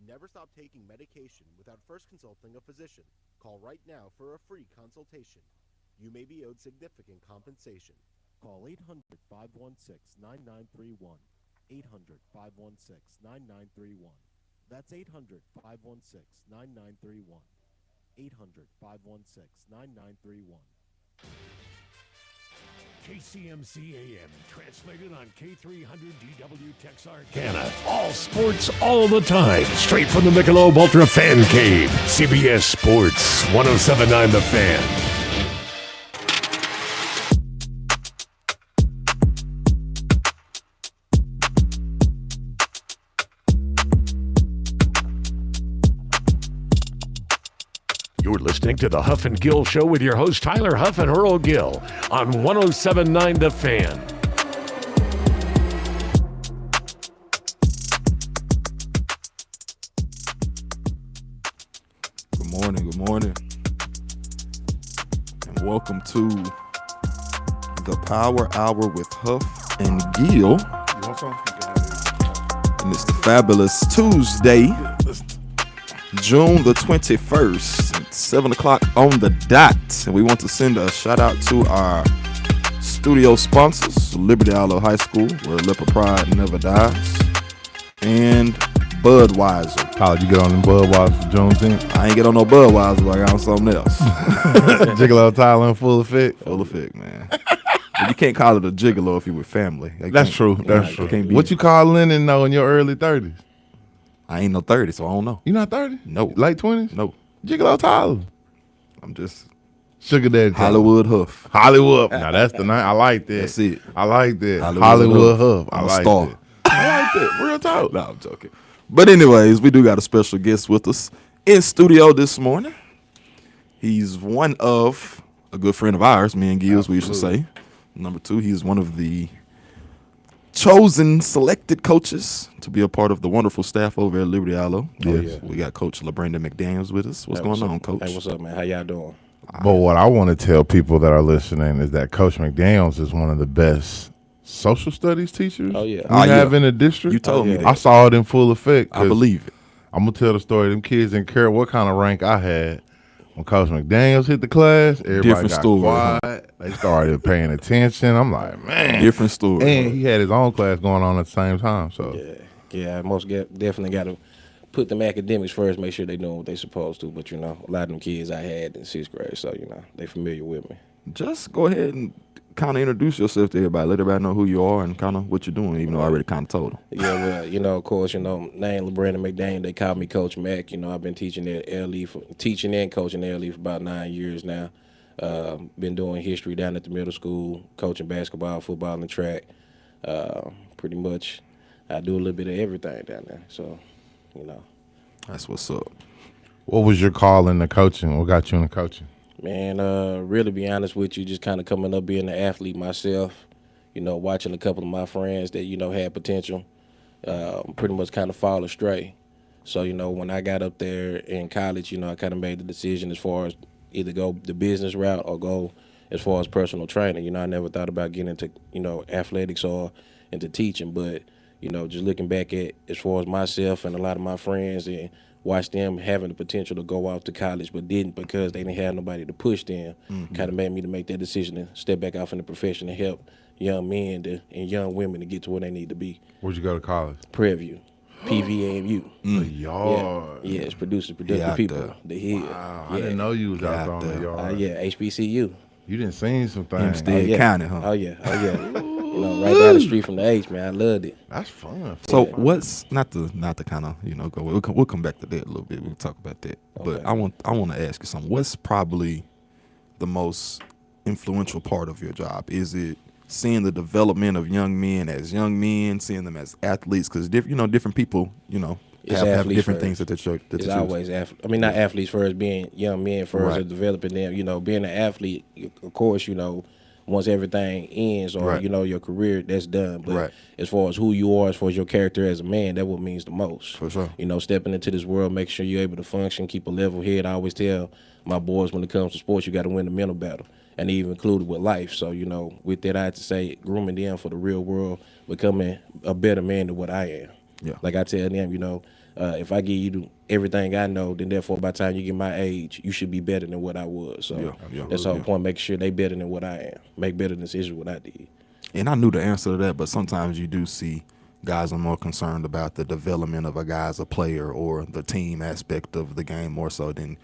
Never stop taking medication without first consulting a physician. Call right now for a free consultation. You may be owed significant compensation. Call 800-516-9931. 800-516-9931. That's 800-516-9931. 800-516-9931. KCMC AM, translated on K300DW Texarkana. All sports, all the time. Straight from the Michelob Ultra Fan Cave. CBS Sports, 107.9 The Fan. You're listening to the Huff and Gill Show with your host Tyler Huff and Earl Gill on 107.9 The Fan. Good morning, and welcome to the Power Hour with Huff and Gill. And it's the fabulous Tuesday, June the 21st, at 7 o'clock on the dot. And we want to send a shout out to our studio sponsors, Liberty Isle High School, where Leopard Pride never dies, and Budweiser. Tyler, you get on them Budweiser for Juneteenth? I ain't get on no Budweiser, but I got on something else. Gigolo Tyler in full effect? Full effect, man. But you can't call it a gigolo if you with family. That's true. That's true. What you call Lennon, though, in your early 30s? I ain't no 30, so I don't know. You not 30? No. Late 20s? No. Gigolo Tyler. I'm just Sugar Daddy Tyler. Hollywood Huff. Hollywood. Now, that's the name. I like that. That's it. I like that. Hollywood Huff. I'm a star. That. I like that. Real talk. No, I'm joking. But anyways, we do got a special guest with us in studio this morning. He's one of a good friend of ours, me and Gills, we used to say. Number two, he's one of the chosen, selected coaches to be a part of the wonderful staff over at Liberty Isle. Yes. We got Coach LaBrandon McDaniels with us. What's going on, Coach? Hey, what's up, man? How y'all doing? But what I want to tell people that are listening is that Coach McDaniels is one of the best social studies teachers we have in the district. You told me that. I saw it in full effect. I believe it. I'm going to tell the story. Them kids didn't care what kind of rank I had. When Coach McDaniels hit the class, everybody Different got story, quiet. They started paying attention. I'm like, man. Different story. And he had his own class going on at the same time. So Yeah, definitely got to put them academics first, make sure they doing what they supposed to. But, a lot of them kids I had in 6th grade, so, they familiar with me. Just go ahead and kind of introduce yourself to everybody. Let everybody know who you are and kind of what you're doing, even though I already kind of told them. Yeah, well, of course, name LaBrandon McDaniel. They call me Coach Mac. I've been teaching at LE teaching and coaching at LE for about 9 years now. Been doing history down at the middle school, coaching basketball, football, and track. Pretty much, I do a little bit of everything down there. So, That's what's up. what was your call in the coaching? What got you in the coaching? Man, really be honest with you, just kind of coming up being an athlete myself, watching a couple of my friends that, had potential, pretty much kind of fall astray. So, when I got up there in college, I kind of made the decision as far as either go the business route or go as far as personal training. I never thought about getting into, athletics or into teaching, but, just looking back at as far as myself and a lot of my friends and watch them having the potential to go off to college but didn't because they didn't have nobody to push them, kind of made me to make that decision to step back off in the profession and help young men and young women to get to where they need to be. Where'd you go to college? Prairie View, PVAMU. The yard. Yeah, it's productive people. The hill. Wow, I didn't know you was out there on the yard. Yeah, HBCU. You didn't see some things. Hempstead County, huh? Oh, yeah. Right down the street from the H, man. I loved it. That's fun. So what's not to kind of go. We'll come back to that a little bit. We'll talk about that. Okay. But I want to ask you something. What's probably the most influential part of your job? Is it seeing the development of young men as young men, seeing them as athletes? Because different people, have different things that they choose. It's always not athletes first, being young men first, Right. or developing them. Being an athlete, of course, once everything ends or, Right. Your career, that's done. But Right. as far as who you are, as far as your character as a man, that's what means the most. For sure. Stepping into this world, making sure you're able to function, keep a level head. I always tell my boys when it comes to sports, you got to win the mental battle. And even included with life. So, with that, I have to say, grooming them for the real world, becoming a better man than what I am. Yeah. Like I tell them, if I give you everything I know, then therefore by the time you get my age, you should be better than what I was. So that's the whole point, making sure they better than what I am, make better decisions than what I did. And I knew the answer to that, but sometimes you do see guys are more concerned about the development of a guy as a player or the team aspect of the game more so than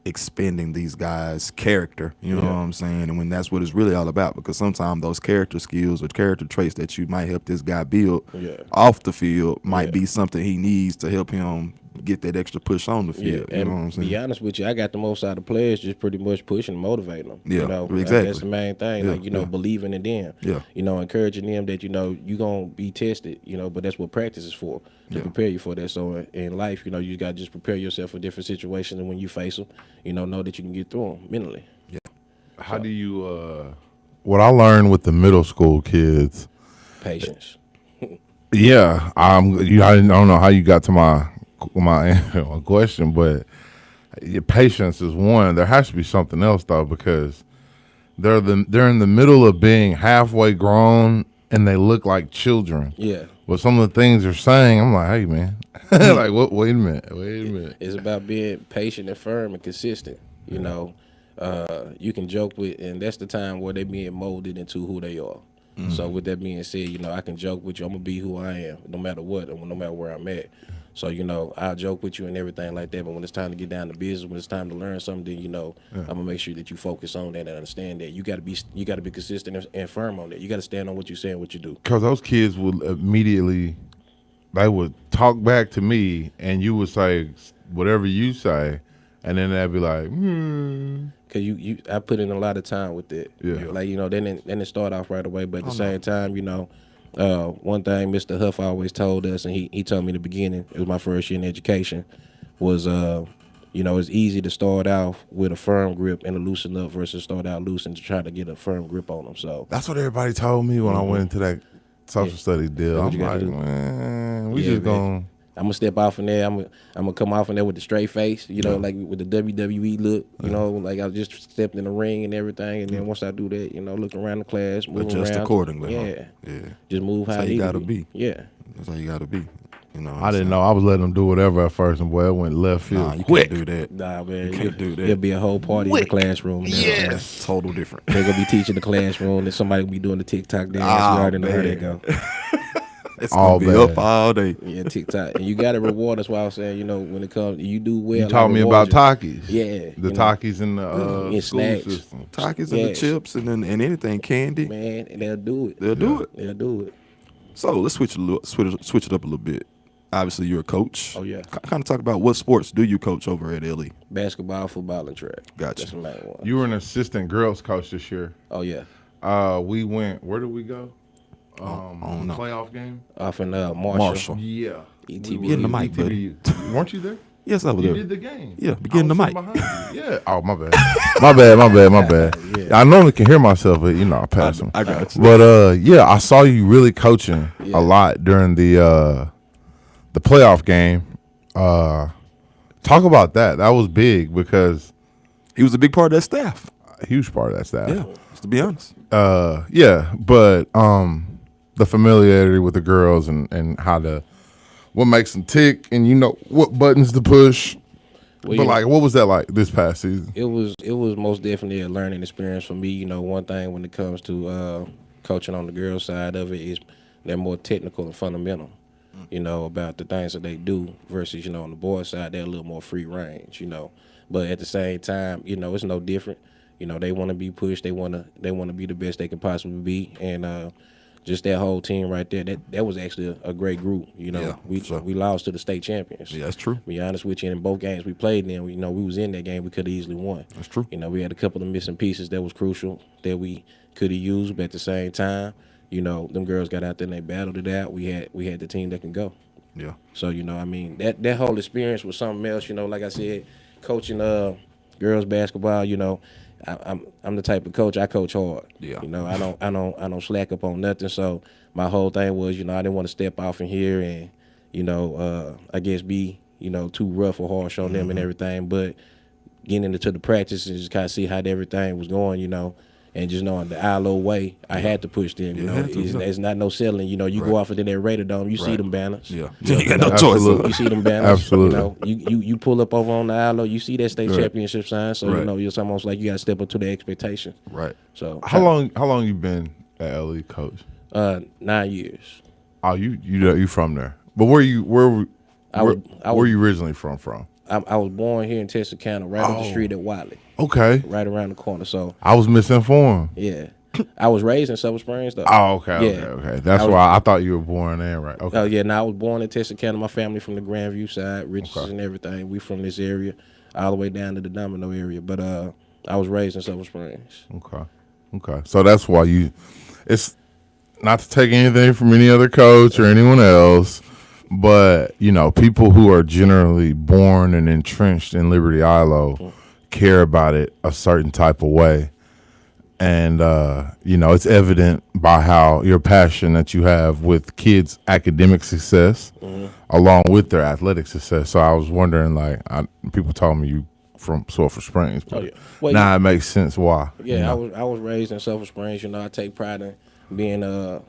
expending these guys' character, you know what I'm saying? And when that's what it's really all about, because sometimes those character skills or character traits that you might help this guy build off the field might be something he needs to help him get that extra push on the field. You know what I'm saying? Be honest with you, I got the most out of players just pretty much pushing and motivating them. Yeah, you know, exactly. That's the main thing. Like, believing in them. Yeah. Encouraging them that, you're going to be tested, but that's what practice is for, to prepare you for that. So in life, you got to just prepare yourself for different situations, and when you face them, know that you can get through them mentally. Yeah. How do you, what I learned with the middle school kids. Patience. Yeah. I don't know how you got to my question, but your patience is one. There has to be something else though, because they're in the middle of being halfway grown and they look like children. Yeah. But some of the things they're saying, I'm like, hey man, like what? Wait a minute. It's about being patient and firm and consistent. You can joke with, and that's the time where they're being molded into who they are. So with that being said, I can joke with you. I'm gonna be who I am, no matter what, and no matter where I'm at. So I'll joke with you and everything like that. But when it's time to get down to business, when it's time to learn something, then I'm gonna make sure that you focus on that and understand that you gotta be consistent and firm on that. You gotta stand on what you say and what you do. Because those kids would immediately, they would talk back to me, and you would say whatever you say, and then they'd be like, Cause I put in a lot of time with that. Yeah. Like they didn't start off right away, but at the same time, one thing Mr. Huff always told us, and he told me in the beginning, it was my first year in education, was it's easy to start off with a firm grip and to loosen up versus start out loose and to try to get a firm grip on them. So that's what everybody told me when I went into that social studies deal. I'm like, man, we just gonna. I'm gonna step off in there. I'm gonna come off in there with the straight face, like with the WWE look, like I just stepped in the ring and everything. And then once I do that, look around the class, move adjust around accordingly. Yeah, yeah. Just move how you gotta be. Yeah, that's how you gotta be. I didn't know. I was letting them do whatever at first, and boy, it went left field. Nah, you quick. Can't do that. Nah, man, you can't do that. There'll be a whole party in the classroom. Yes, total different. They're gonna be teaching the classroom, and somebody will be doing the TikTok dance. You already know how that go. It's gonna be up all day. Yeah, TikTok. And you got to reward. That's why I was saying, when it comes, you do well. You taught me about Takis. Yeah. The Takis in the school snacks. system. Takis and the chips and anything candy. Man, and they'll do it. They'll do it. They'll do it. So let's switch it up a little bit. Obviously, you're a coach. Oh, yeah. Kind of talk about what sports do you coach over at LE? Basketball, football, and track. Gotcha. That's the main one. You were an assistant girls coach this year. Oh, yeah. We went, where did we go? Playoff game? Off in Marshall. Yeah. ETB. Getting the mic, buddy. Weren't you there? Yes, I was there. You did the game. Yeah, beginning the mic. Yeah. Oh, my bad. my bad. Yeah. I normally can hear myself, but I pass them. I got you. But I saw you really coaching a lot during the playoff game. Talk about that. That was big because he was a big part of that staff. A huge part of that staff. Yeah, just to be honest. But the familiarity with the girls and what makes them tick and what buttons to push. Well, but what was that like this past season? It was most definitely a learning experience for me. One thing when it comes to coaching on the girls' side of it is they're more technical and fundamental. About the things that they do versus on the boys' side they're a little more free range. But at the same time, it's no different. They want to be pushed. They want to be the best they can possibly be, and just that whole team right there. That was actually a great group. We lost to the state champions. Yeah, that's true. To be honest with you, and in both games we played in, we was in that game. We could have easily won. That's true. We had a couple of missing pieces that was crucial that we could have used, but at the same time, them girls got out there and they battled it out. We had the team that can go. Yeah. So that whole experience was something else. Like I said, coaching girls basketball. I'm the type of coach, I coach hard. Yeah. I don't slack up on nothing. So my whole thing was, I didn't want to step off in here and, I guess be, too rough or harsh on them and everything. But getting into the practice and just kind of see how everything was going, And just knowing the ILO way, I had to push them. You know, it's not no selling. You know, you go off of that Raider Dome, you see them banners. Yeah, you got no choice. You see them banners. Absolutely. You know, you pull up over on the ILO, you see that state championship sign. So you know, it's almost like you got to step up to the expectation. Right. So How long you been at LE, Coach? 9 years. Oh, you from there? But where you originally from? I was born here in Texarkana, right up the street at Wiley. Okay. Right around the corner. So I was misinformed. yeah, I was raised in Silver Springs though. Oh, okay. That's why I thought you were born there, right? Okay. Oh yeah, now I was born in Texarkana. My family from the Grandview side, Richardson and everything. We from this area, all the way down to the Domino area. But I was raised in Silver Springs. Okay. So that's why it's not to take anything from any other coach or anyone else, but you know, people who are generally born and entrenched in Liberty ILO care about it a certain type of way. And, you know, it's evident by how your passion that you have with kids' academic success along with their athletic success. So I was wondering, like, people told me you from Sulphur Springs. But it makes sense why. Yeah, you know? I was raised in Sulphur Springs. You know, I take pride in being a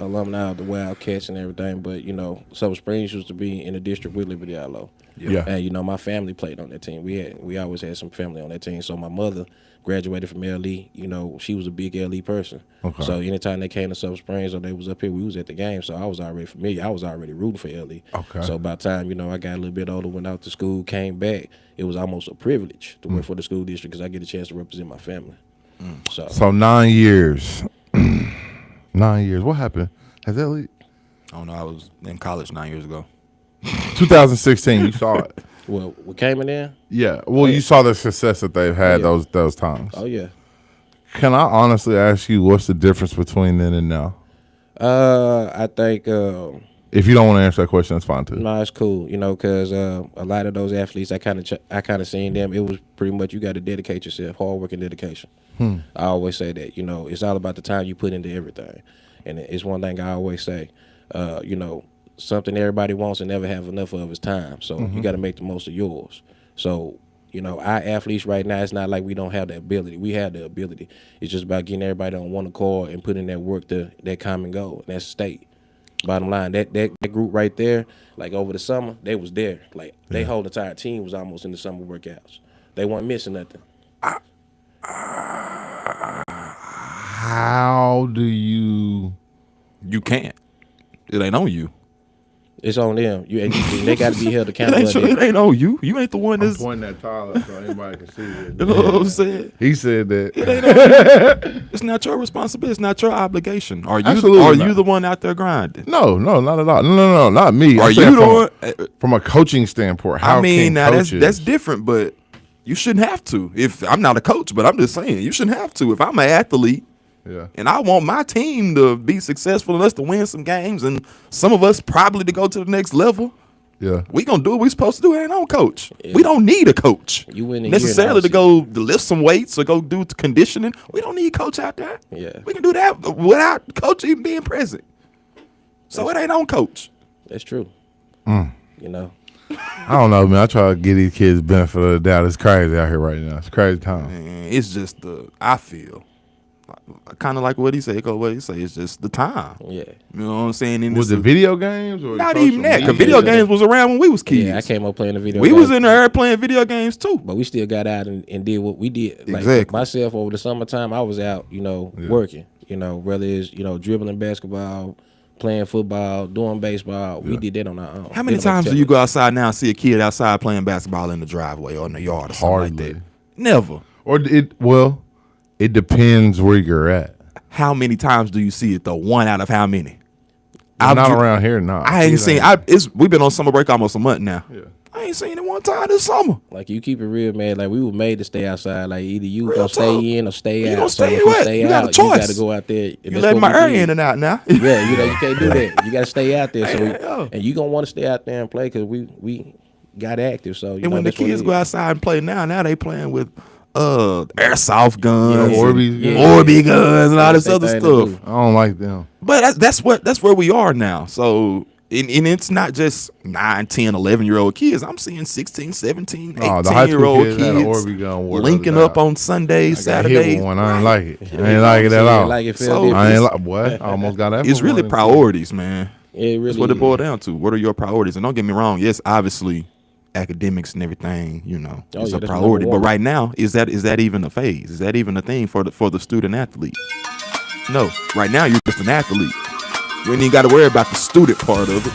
alumni of the Wildcats and everything. But, you know, Sulphur Springs used to be in the district with Liberty ILO. Yeah. And, you know, my family played on that team. We always had some family on that team. So my mother graduated from LE. You know, she was a big LE person. Okay. So anytime they came to Sulphur Springs or they was up here, we was at the game. So I was already familiar. I was already rooting for LE. Okay. So by the time, you know, I got a little bit older, went out to school, came back, it was almost a privilege to work for the school district because I get a chance to represent my family. So 9 years. 9 years. What happened? Has that leaked? I don't know. I was in college 9 years ago. 2016, you saw it. Well, we came in there? Yeah. Well, you saw the success that they've had those times. Oh, yeah. Can I honestly ask you what's the difference between then and now? I think if you don't want to answer that question, that's fine too. No, it's cool, you know, because a lot of those athletes, I kind of seen them. It was pretty much you got to dedicate yourself, hard work and dedication. I always say that, you know, it's all about the time you put into everything, and it's one thing I always say, you know, something everybody wants and never have enough of is time. So you got to make the most of yours. So, you know, our athletes right now, it's not like we don't have the ability. We have the ability. It's just about getting everybody on one accord and putting that work to that common goal. And that's state. Bottom line, that group right there, like over the summer, they was there. Like they whole entire team was almost in the summer workouts. They weren't missing nothing. How do you? You can't. It ain't on you. It's on them. They got to be held accountable. It ain't on you. You ain't the one that's pointing that tile up so anybody can see it. You know what I'm saying? He said that. It ain't on you. It's not your responsibility. It's not your obligation. Are you the one out there grinding? No, not at all. No, not me. Are you the one? From a coaching standpoint, how now coaches, that's different, but you shouldn't have to. If I'm not a coach, but I'm just saying you shouldn't have to. If I'm an athlete. Yeah. And I want my team to be successful and us to win some games and some of us probably to go to the next level. Yeah. We gonna do what we supposed to do. It ain't on coach. Yeah. We don't need a coach. You win necessarily to go to lift some weights or go do conditioning. We don't need coach out there. Yeah. We can do that without coach even being present. So it ain't on coach. That's true. You know. I don't know, man. I try to give these kids benefit of the doubt. It's crazy out here right now. It's crazy time. Man, it's just I feel. Kind of like what he said. It's just the time. Yeah. You know what I'm saying? Was it video games? Or not even that, because video games was around when we was kids. Yeah, I came up playing the video games. We was in there playing video games too. But we still got out and did what we did. Like exactly. Myself over the summertime, I was out, you know, working. You know, whether it's, you know, dribbling basketball, playing football, doing baseball. We did that on our own. How many times do you go outside now and see a kid outside playing basketball in the driveway or in the yard or something like that? Never. It depends where you're at. How many times do you see it though? One out of how many? Not around here, no. I ain't seen. We've been on summer break almost a month now. Yeah. I ain't seen it one time this summer. Like you keep it real, man. Like we were made to stay outside. Like either you gonna stay in or stay out. You gonna stay you got a choice. You got to go out there. You let my air in and out now. Yeah, you know you can't do that. You got to stay out there. So and you gonna want to stay out there and play because we got active. So and when the kids go outside and play now they playing with airsoft guns, Orby guns, and all this other stuff. I don't like them. But that's where we are now. So And it's not just 9, 10, 11-year-old kids. I'm seeing 16, 17, 18-year-old kids linking up on Sundays, Saturdays. I ain't like it. I ain't like it at all. Like it So I ain't like what? I almost got that. It's really priorities, man. Yeah, it really That's what it is. boils down to. What are your priorities? And don't get me wrong. Yes, obviously, academics and everything, is yeah, a that's priority. number But one. right now, is that even a phase? Is that even a thing for the student athlete? No. Right now, you're just an athlete. You ain't even got to worry about the student part of it.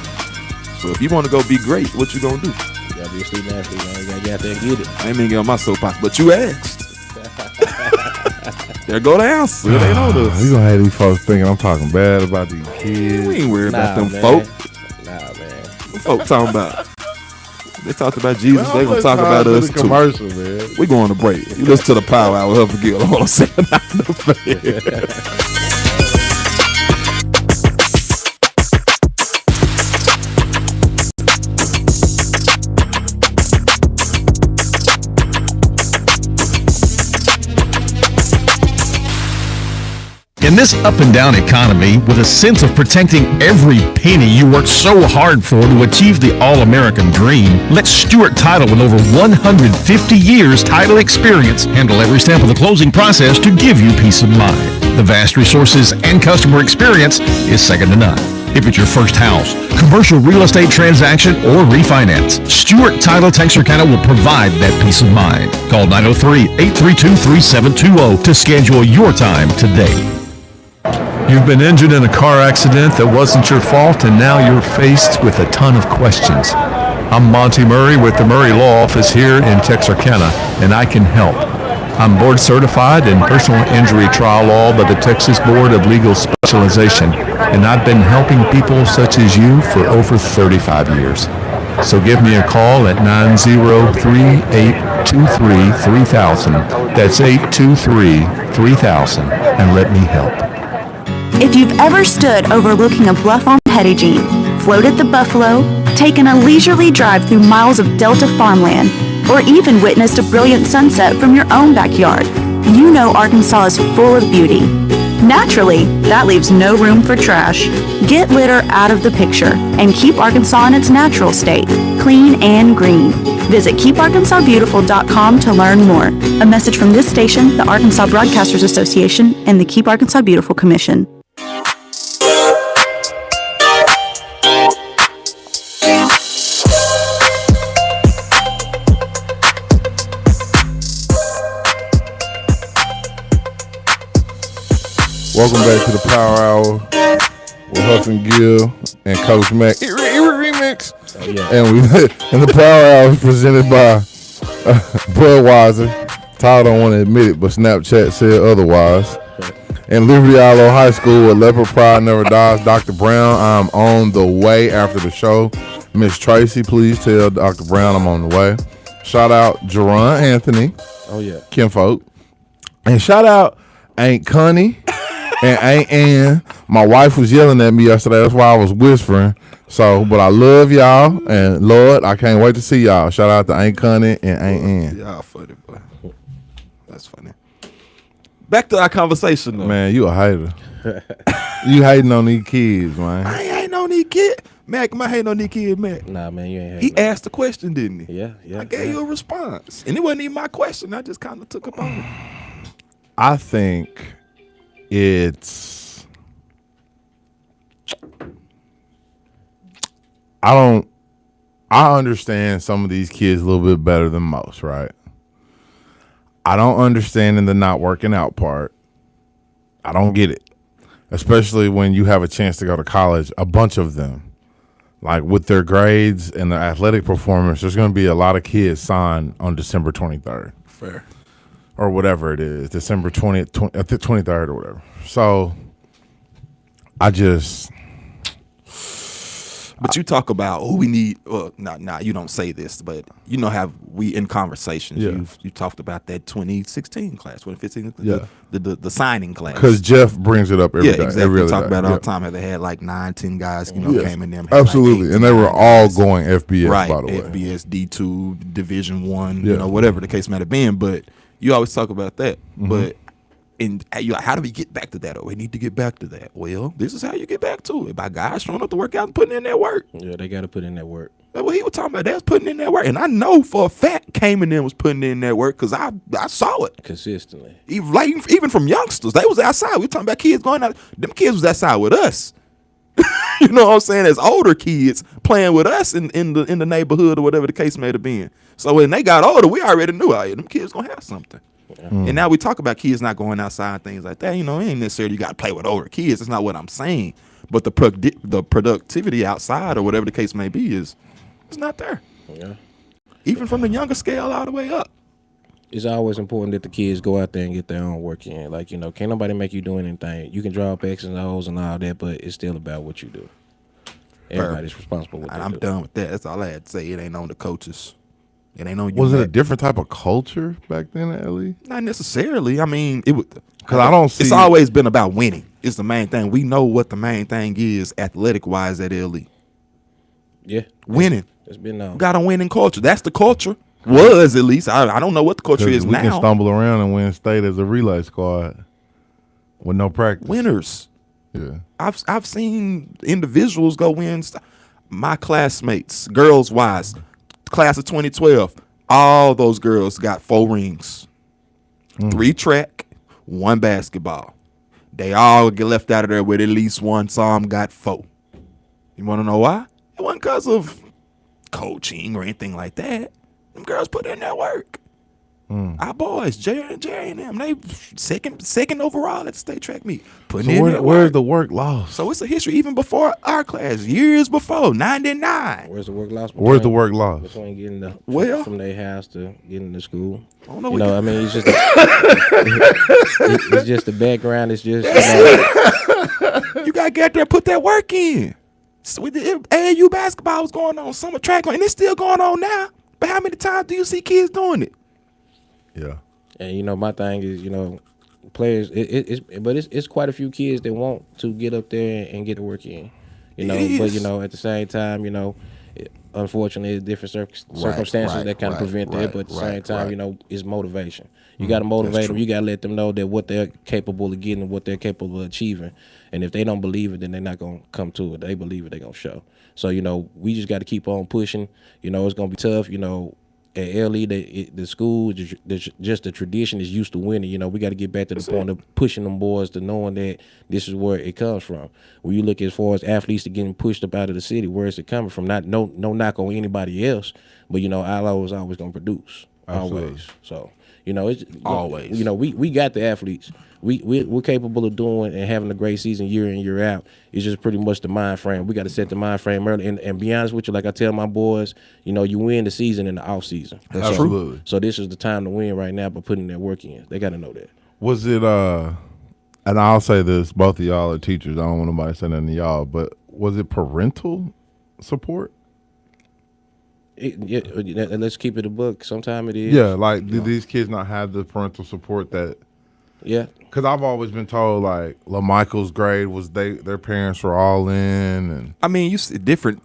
So if you want to go be great, what you gonna do? You gotta be a student athlete, man. You gotta get out there and get it. I ain't even get on my soapbox, but you asked. There go the answer. They know this. You gonna have these folks thinking I'm talking bad about these kids. We ain't worried about them man. folk. Nah, man. Them folk talking about. They talked about Jesus. They gonna talk about us too. Commercial, man. We going to break. You listen to the Power Hour with Gill. Hold on a second. In this up and down economy, with a sense of protecting every penny you worked so hard for to achieve the all-American dream, let Stewart Title, with over 150 years title experience, handle every step of the closing process to give you peace of mind. The vast resources and customer experience is second to none. If it's your first house, commercial real estate transaction, or refinance, Stewart Title Texarkana will provide that peace of mind. Call 903-832-3720 to schedule your time today. You've been injured in a car accident that wasn't your fault, and now you're faced with a ton of questions. I'm Monty Murray with the Murray Law Office here in Texarkana, and I can help. I'm board certified in personal injury trial law by the Texas Board of Legal Specialization, and I've been helping people such as you for over 35 years. So give me a call at 903-823-3000. That's 823-3000, and let me help. If you've ever stood overlooking a bluff on Petit Jean, floated the Buffalo, taken a leisurely drive through miles of Delta farmland, or even witnessed a brilliant sunset from your own backyard, you know Arkansas is full of beauty. Naturally, that leaves no room for trash. Get litter out of the picture and keep Arkansas in its natural state, clean and green. Visit keeparkansasbeautiful.com to learn more. A message from this station, the Arkansas Broadcasters Association, and the Keep Arkansas Beautiful Commission. Welcome back to the Power Hour with Huff and Gill and Coach Mac. Remix. Oh, yeah. And the Power Hour is presented by Budweiser. Tyler don't want to admit it, but Snapchat said otherwise. And Liberty Isle High School with Leopard Pride Never Dies. Dr. Brown, I'm on the way after the show. Miss Tracy, please tell Dr. Brown I'm on the way. Shout out Jerron Anthony. Oh, yeah. Kinfolk. And shout out Aunt Connie and Aunt Ann. My wife was yelling at me yesterday. That's why I was whispering. But I love y'all. And Lord, I can't wait to see y'all. Shout out to Aunt Connie and Aunt Ann. Y'all funny, boy. That's funny. Back to our conversation, though. Man, you a hater. You hating on these kids, man. I ain't hating on these kids. Mac, am I hating on these kids, Mac? Nah, man, you ain't He hating. asked the question, didn't he? Yeah. I gave you a response. And it wasn't even my question. I just kind of took up on it. I think it's I understand some of these kids a little bit better than most, right? I don't understand in the not working out part. I don't get it. Especially when you have a chance to go to college, a bunch of them. Like with their grades and their athletic performance, there's going to be a lot of kids signed on December 23rd. Fair. Or whatever it is, December 20th, 23rd or whatever. So I just... But you talk about who we need. Well, you don't say this, but you know how we in conversations. Yeah. You talked about that 2016 class, 2015, Yeah. the signing class. Because Jeff brings it up every day. Exactly. Every We other talk day. about it all Yeah. the time. How they had like 9-10 guys, Yes. came in them. had Absolutely. like And they were 8-9 all guys. going FBS, Right, by the way. FBS, D2, Division 1, Yeah. whatever the case might have been. But you always talk about that. Mm-hmm. But And you're like, how do we get back to that? Oh, we need to get back to that. Well, this is how you get back to it. By guys showing up to work out and putting in that work. Yeah, they got to put in that work. That's what he was talking about. They was putting in that work. And I know for a fact Cayman then was putting in that work because I saw it. Consistently. Even from youngsters. They was outside. We were talking about kids going out. Them kids was outside with us. You know what I'm saying? As older kids playing with us in the neighborhood or whatever the case may have been. So when they got older, we already knew, oh, yeah, them kids going to have something. Yeah. And now we talk about kids not going outside, things like that. You know, it ain't necessarily you got to play with older kids. That's not what I'm saying. But the productivity outside or whatever the case may be it's not there. Yeah. Even from the younger scale all the way up. It's always important that the kids go out there and get their own work in. Like, you know, can't nobody make you do anything. You can draw up X's and O's and all that, but it's still about what you do. Everybody's responsible for what they do. I'm done with that. That's all I had to say. It ain't on the coaches. It ain't on you. Was it a different type of culture back then at LE? Not necessarily. I mean, it would. Because I don't see. It's always been about winning. It's the main thing. We know what the main thing is athletic wise at LE. Yeah. Winning. It's been known. Got a winning culture. That's the culture. Was at least. I don't know what the culture is now. We can stumble around and win state as a relay squad with no practice. Winners. Yeah. I've seen individuals go win. My classmates, girls wise, class of 2012, all those girls got 4 rings. 3 track, 1 basketball. They all get left out of there with at least 1. Some got 4. You want to know why? It wasn't because of coaching or anything like that. Them girls put in that work. Our boys, Jerry and them, they second overall at the state track meet. Where's the work lost? So it's a history even before our class, years before, 99. Where's the work lost? Where's the work lost? Between getting from their house to getting to school. I don't know. You know, I mean, it's just it's just the background. It's just you gotta get there, and put that work in. So with the AAU basketball was going on, summer track, and it's still going on now. But how many times do you see kids doing it? Yeah. And you know, my thing is, you know, players. It's quite a few kids that want to get up there and get the work in. You know, but you know, at the same time, you know, unfortunately, it's different circumstances that kind of prevent that. But at the same time, you know, it's motivation. You got to motivate them. You got to let them know that what they're capable of getting, what they're capable of achieving. And if they don't believe it, then they're not gonna come to it. They believe it, they're gonna show. So you know, we just got to keep on pushing. You know, it's gonna be tough. You know. At LE, the school, just the tradition is used to winning. You know, we got to get back to the point of pushing them boys to knowing that this is where it comes from. When you look as far as athletes that getting pushed up out of the city, where is it coming from? No knock on anybody else, but you know, Ilo is always gonna produce. Absolutely. Always. So you know, it's always. You know, we got the athletes. We're capable of doing and having a great season year in, year out. It's just pretty much the mind frame. We got to set the mind frame early. And be honest with you, like I tell my boys, you know, you win the season in the off season. Absolutely. So this is the time to win right now by putting that work in. They got to know that. Was it and I'll say this, both of y'all are teachers. I don't want nobody saying nothing to y'all, but was it parental support? Let's keep it a book. Sometimes it is. Yeah, like did these kids not have the parental support that? Yeah. Because I've always been told like LaMichael's grade was their parents were all in, and I mean you see different.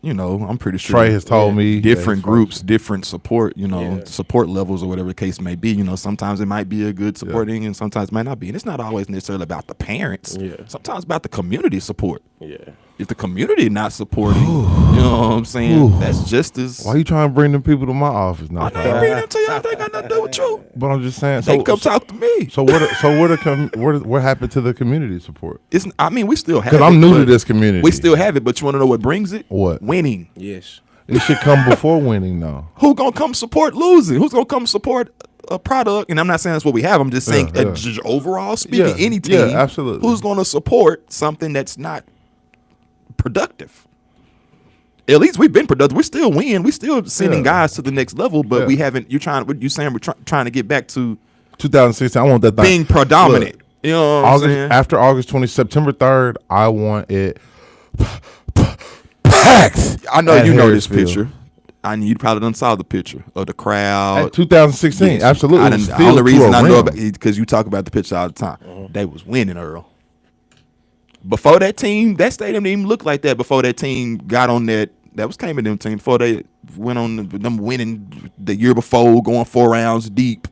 You know, I'm pretty sure Trey has told me different groups, different support. You know, support levels or whatever the case may be. You know, sometimes it might be a good supporting, and sometimes it might not be. And it's not always necessarily about the parents. Yeah. Sometimes about the community support. Yeah. If the community not supporting, you know what I'm saying? That's just as. Why you trying to bring them people to my office now? I ain't bringing them to y'all. They got nothing to do with you. But I'm just saying. They come talk to me. So what happened to the community support? I mean, we still have it. Because I'm new to this community. We still have it, but you want to know what brings it? What? Winning. Yes. It should come before winning, though. Who gonna come support losing? Who's gonna come support a product? And I'm not saying that's what we have. I'm just saying just overall speaking, any team, absolutely. Who's gonna support something that's not productive? At least we've been productive. We still win. We still sending guys to the next level, but we haven't. You're saying we're trying to get back to 2016. I want that thing being predominant. Look, you know what I'm saying? After August 20, September 3rd, I want it packed. I know you know this picture. You probably done saw the picture of the crowd. At 2016, yes, absolutely. The only reason I know about it because you talk about the picture all the time. They was winning, Earl. Before that team, that stadium didn't even look like that. Before that team got on that was Cayman them team. Before they went on them winning the year before, going 4 rounds deep.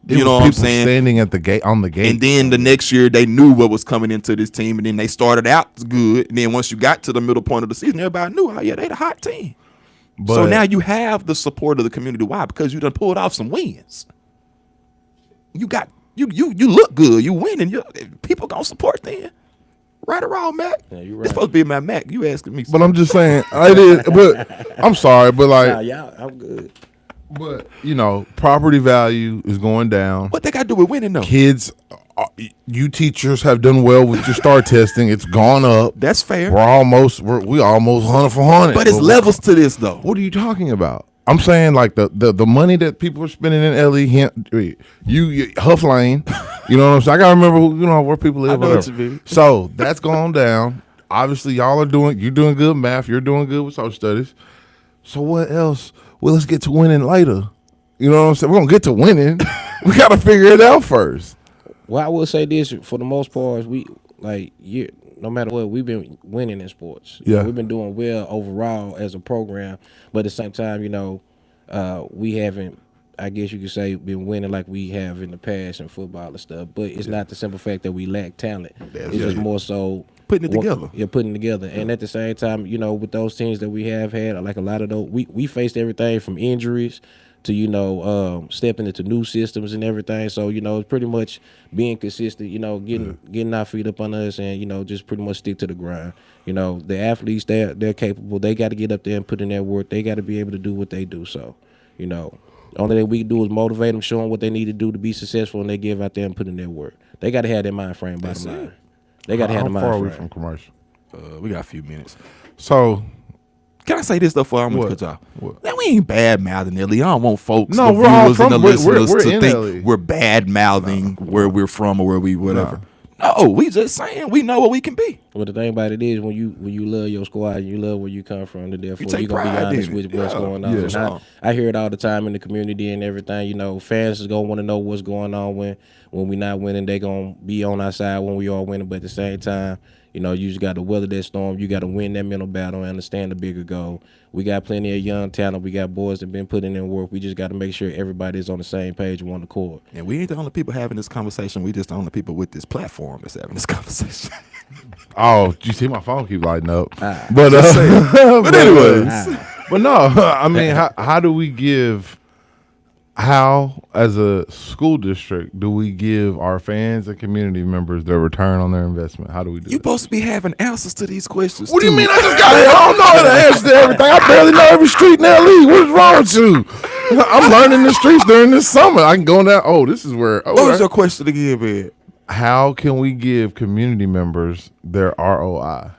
You know what I'm saying? Standing at the gate on the gate. And then the next year they knew what was coming into this team, and then they started out good. And then once you got to the middle point of the season, everybody knew, oh yeah, they the hot team. But, so now you have the support of the community. Why? Because you done pulled off some wins. You got you look good. You winning. People gonna support then. Right or wrong, Mac? Yeah, you right. It's supposed to be my Mac. You asking me? But I'm just saying, I did. But I'm sorry, but like, Nah, y'all, I'm good. but you know, property value is going down. What they got to do with winning though? Kids, you teachers have done well with your STAR testing. It's gone up. That's fair. We almost 100 for 100. But it's levels to this though. What are you talking about? I'm saying like the money that people are spending in LE, you Huff Lane, you know what I'm saying? I gotta remember where people live. I know what you mean. So that's gone down. Obviously, you're doing good math. You're doing good with social studies. So what else? Well, let's get to winning later. You know what I'm saying? We're gonna get to winning. We gotta figure it out first. Well, I will say this: for the most part, no matter what, we've been winning in sports. Yeah, we've been doing well overall as a program. But at the same time, we haven't, I guess you could say, been winning like we have in the past in football and stuff. But it's not the simple fact that we lack talent. It's just more so putting it together. Yeah, putting it together. And at the same time, with those teams that we have had, like a lot of those, we faced everything from injuries to stepping into new systems and everything. So it's pretty much being consistent. Getting our feet up on us, and just pretty much stick to the grind. The athletes, they're capable. They got to get up there and put in their work. They got to be able to do what they do. So only thing we can do is motivate them, show them what they need to do to be successful, and they give out there and put in their work. They got to have their mind frame. Bottom line, they got to have the mind frame. How far are we from commercial? We got a few minutes. So. Can I say this stuff before I'm going to cut y'all? Now, we ain't bad-mouthing LE. I don't want folks, the we're all viewers from, and the listeners we're to think LA. we're bad-mouthing where we're from or where we whatever. No, we just saying we know what we can be. Well, the thing about it is when you love your squad, you love where you come from, and therefore you're going to be honest with what's going on. Yeah. I hear it all the time in the community and everything. Fans is going to want to know what's going on when we're not winning. They're going to be on our side when we are winning, but at the same time, you just got to weather that storm. You got to win that mental battle and understand the bigger goal. We got plenty of young talent. We got boys that been putting in work. We just got to make sure everybody's on the same page and on the court. And we ain't the only people having this conversation. We just the only people with this platform that's having this conversation. Oh, you see my phone keep lighting up. But But anyways. But no, I mean, how do we give? How, as a school district, do we give our fans and community members their return on their investment? How do we do You supposed to be having answers to these questions. What do you mean? I just got it. I don't know the answer to everything. I barely know every street in LE. What is wrong with you? I'm learning the streets during this summer. I can go down. Oh, this is where. What was your question again, man? How can we give community members their ROI?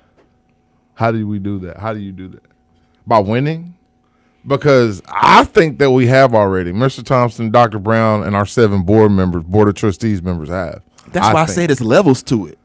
How do we do that? How do you do that? By winning? Because I think that we have already. Mr. Thompson, Dr. Brown, and our 7 board of trustees members have. That's why I say there's levels to it.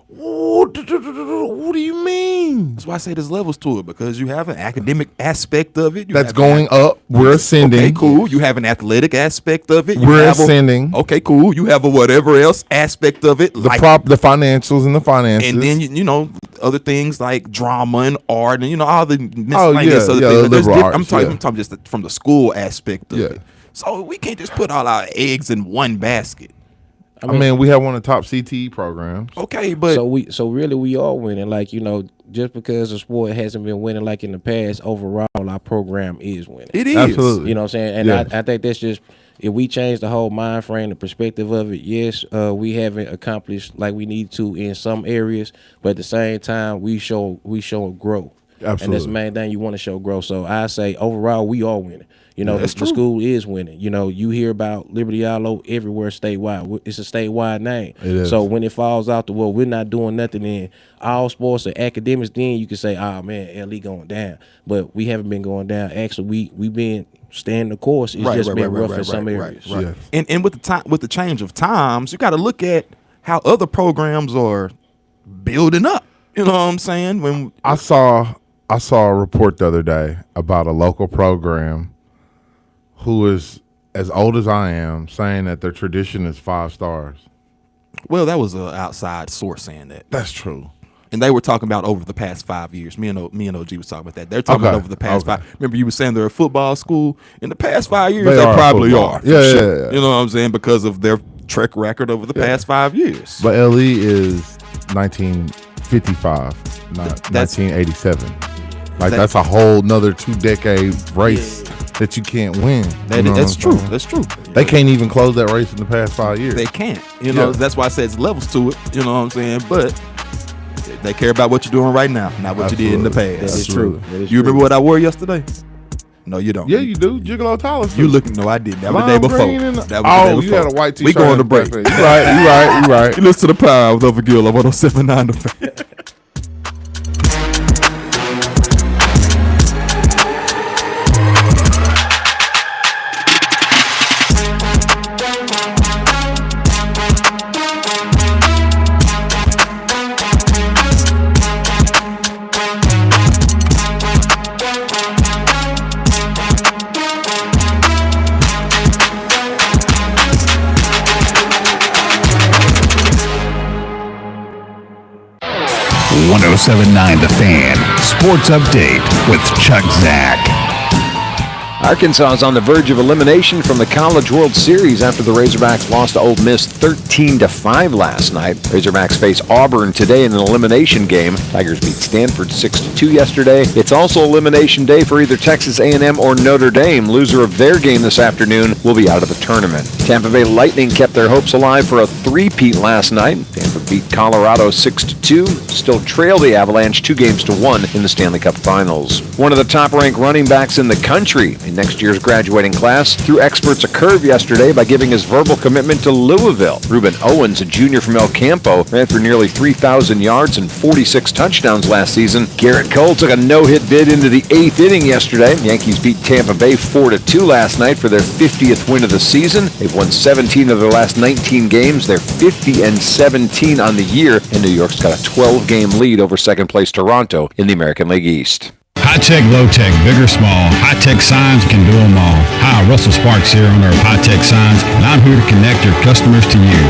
What do you mean? That's why I say there's levels to it, because you have an academic aspect of it. That's going up. We're ascending. Okay, cool. You have an athletic aspect of it. We're ascending. Okay, cool. You have a whatever else aspect of it. The financials and the finances. And then, other things like drama and art and, all the miscellaneous other things. I'm talking just from the school aspect of it. So we can't just put all our eggs in one basket. I mean, we have one of the top CTE programs. Okay, but so really we are winning. Like, just because the sport hasn't been winning like in the past, overall our program is winning. It is. Absolutely. You know what I'm saying? And yes. I think that's just, if we change the whole mind frame, the perspective of it, yes, we haven't accomplished like we need to in some areas, but at the same time we show growth. Absolutely. And that's the main thing, you want to show growth. So I say overall we are winning. The school is winning. You hear about Liberty Yellow everywhere statewide. It's a statewide name. It is. So when it falls out the world, we're not doing nothing in all sports or academics, then you can say, oh man, LE going down. But we haven't been going down. Actually, we been staying the course. It's just been rough in some areas. Right. Yes. And with the change of times, you got to look at how other programs are building up. You know what I'm saying? When I saw a report the other day about a local program who is as old as I am, saying that their tradition is 5 stars. Well, that was an outside source saying that. That's true. And they were talking about over the past 5 years. Me and OG was talking about that. They're talking about over the past 5. Remember, you were saying they're a football school. In the past 5 years, they probably are. Yeah. You know what I'm saying? Because of their track record over the past 5 years. But LE is 1955, not 1987. Like that's a whole nother 2-decade race that you can't win. That's true. That's true. They can't even close that race in the past 5 years. They can't. You know, that's why I said it's levels to it. You know what I'm saying? But they care about what you're doing right now, not what you did in the past. That is true. You remember what I wore yesterday? No, you don't. Yeah, you do. Gigolo Tyler. You looking? No, I didn't. That was the day before. You had a white t-shirt. We going to break. You right. You listen to the Power with over Gill on 107.9 The Fan. .9 The Fan Sports Update with Chuck Zach. Arkansas is on the verge of elimination from the College World Series after the Razorbacks lost to Ole Miss 13-5 last night. Razorbacks face Auburn today in an elimination game. Tigers beat Stanford 6-2 yesterday. It's also elimination day for either Texas A&M or Notre Dame. Loser of their game this afternoon will be out of the tournament. Tampa Bay Lightning kept their hopes alive for a three-peat last night. Tampa beat Colorado 6-2, still trail the Avalanche 2-1 in the Stanley Cup Finals. One of the top-ranked running backs in the country in next year's graduating class threw experts a curve yesterday by giving his verbal commitment to Louisville. Reuben Owens, a junior from El Campo, ran for nearly 3,000 yards and 46 touchdowns last season. Garrett Cole took a no-hit bid into the 8th inning yesterday. Yankees beat Tampa Bay 4-2 last night for their 50th win of the season. They've won 17 of their last 19 games. They're 50-17 on the year, and New York's got a 12-game lead over second-place Toronto in the American League East. High-tech, low-tech, big or small, high-tech signs can do them all. Hi, Russell Sparks here, owner of High-Tech Signs, and I'm here to connect your customers to you.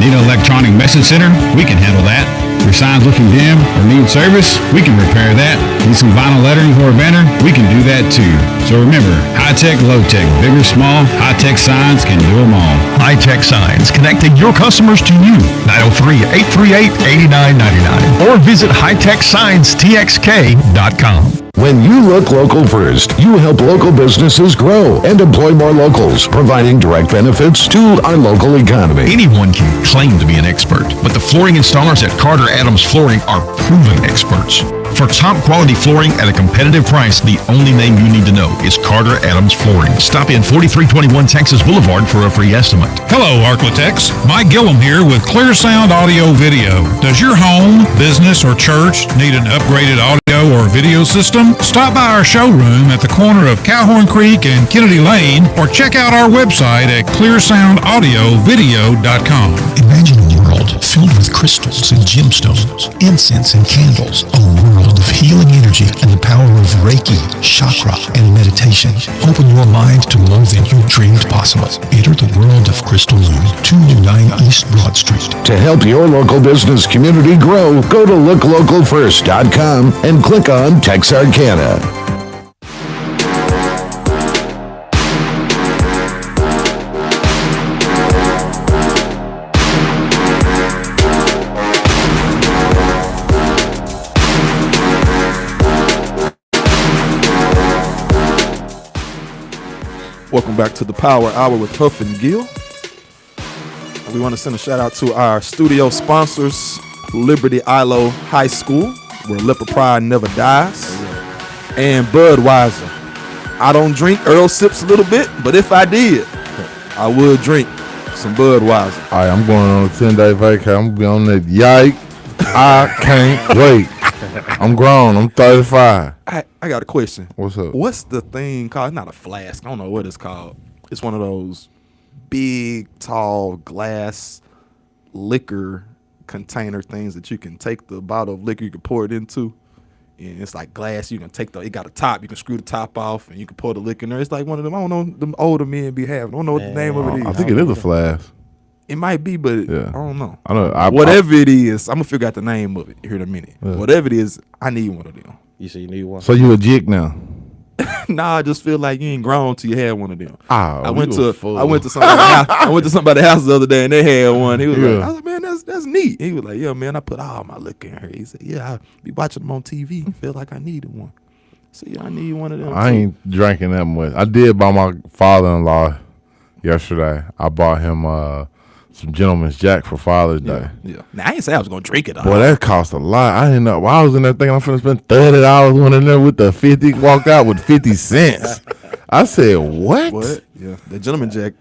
Need an electronic message center? We can handle that. Your sign's looking dim or need service? We can repair that. Need some vinyl lettering for a banner? We can do that too. So remember, high-tech, low-tech, big or small, High-Tech Signs can do them all. High-Tech Signs, connecting your customers to you. 903-838-8999 or visit hightechsignstxk.com. When you look local first, you help local businesses grow and employ more locals, providing direct benefits to our local economy. Anyone can claim to be an expert, but the flooring installers at Carter Adams Flooring are proven experts. For top quality flooring at a competitive price, the only name you need to know is Carter Adams Flooring. Stop in 4321 Texas Boulevard for a free estimate. Hello, Architects. Mike Gillum here with Clear Sound Audio Video. Does your home, business, or church need an upgraded audio or video system? Stop by our showroom at the corner of Cowhorn Creek and Kennedy Lane, or check out our website at clearsoundaudiovideo.com. Imagine a world filled with crystals and gemstones, incense and candles, a world of healing energy and the power of Reiki, chakra, and meditation. Open your mind to more than you dreamed possible. Enter the world of Crystal Moon, 229 East Broad Street. To help your local business community grow, go to looklocalfirst.com and click on Texarkana. Welcome back to the Power Hour with Huff and Gill. We want to send a shout out to our studio sponsors, Liberty Ilo High School, where Leper Pride never dies, and Budweiser. I don't drink. Earl sips a little bit, but if I did, I would drink some Budweiser. All right, I'm going on a 10-day vacation. I'm going to be on that yike. I can't wait. I'm grown. I'm 35. I got a question. What's up? What's the thing called? It's not a flask. I don't know what it's called. It's one of those big, tall glass liquor container things that you can take the bottle of liquor, you can pour it into. And it's like glass. You can take it got a top. You can screw the top off and you can pour the liquor in there. It's like one of them. I don't know. Them older men be having. I don't know what the name of it is. I think it is a flask. It might be, but Yeah. I don't know. I know. Whatever it is, I'm gonna figure out the name of it here in a minute. Yeah. Whatever it is, I need one of them. You say you need one? So you a jig now? Nah, I just feel like you ain't grown till you had one of them. Oh, I went you a to fool. somebody's house. I went to somebody's house the other day and they had one. He was Yeah. like, I was like, man, that's neat. He was like, yeah, man, I put all my liquor in here. He said, yeah, I be watching them on TV and feel like I needed one. So yeah, I need one of them. I too. ain't drinking that much. I did buy my father-in-law yesterday. I bought him some Gentleman's Jack for Father's Day. Yeah. Now I ain't say I was gonna drink it all. Boy, that cost a lot. I didn't know. While I was in there thinking I'm finna spend $30, went in there with the 50, walked out with 50 cents. I said, what? What? Yeah, the Gentleman Jack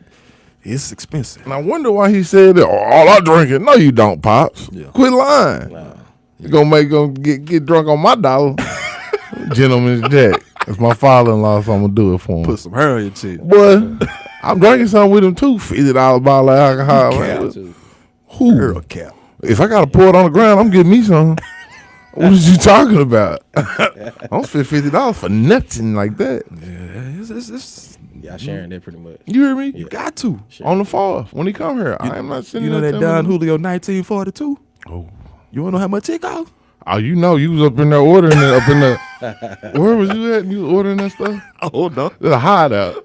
is expensive. And I wonder why he said that. All I drink it. No, you don't, Pops. Yeah. Quit lying. You gonna get drunk on my dollar. Gentleman's Jack. It's my father-in-law, so I'm gonna do it for him. Put some hair on your cheek. Boy, I'm drinking something with him too. $50 bottle of alcohol. Man. Who? Cap. If I gotta pour it on the ground, I'm getting me some. What is you talking about? I don't spend $50 for nothing like that. Yeah, it's Y'all sharing that pretty much. You hear me? you got to. On the 4th when he come here, I am not sitting. You know there that telling Don him- Julio 1942? Oh. You wanna know how much it cost? Oh, you know, you was up in there ordering it up in the. Where was you at? You was ordering that stuff? Oh no. There's a hideout.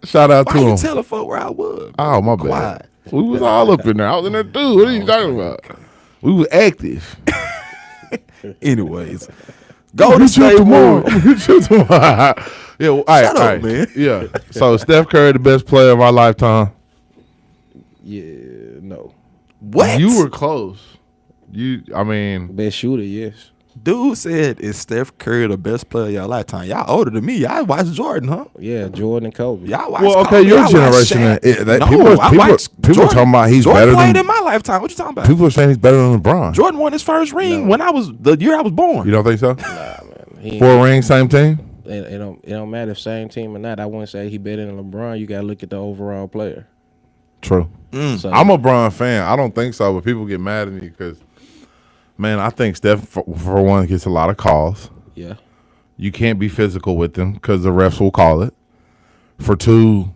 Shout out Why to you him. telling folk where I was? Oh, my bad. Quiet. We was all up in there. I was in there too. What are you talking about? We was active. Anyways, I'm go to gonna hit you State tomorrow. Ward. I'm gonna hit you tomorrow. Yeah, well, all right, Shut all up, right. man. Yeah. So Steph Curry, the best player of our lifetime. Yeah, no. What? You were close. I mean, Best shooter, yes. Dude said, is Steph Curry the best player of your lifetime? Y'all older than me. Y'all watch Jordan, huh? Yeah, Jordan and Kobe. Y'all watch well, okay, Kobe. your Y'all watch generation. Shaq. That, No, people I watched people Jordan. talking about he's Jordan better played than. in my lifetime. What you talking about? People are saying he's better than LeBron. Jordan won his first ring when I was the year I was born. You don't think so? Nah, man. He 4 rings, same team. It don't matter if same team or not. I wouldn't say he better than LeBron. You gotta look at the overall player. True. So, I'm a Bron fan. I don't think so, but people get mad at me because, man, I think Steph, for one, gets a lot of calls. yeah. You can't be physical with him because the refs will call it. For 2,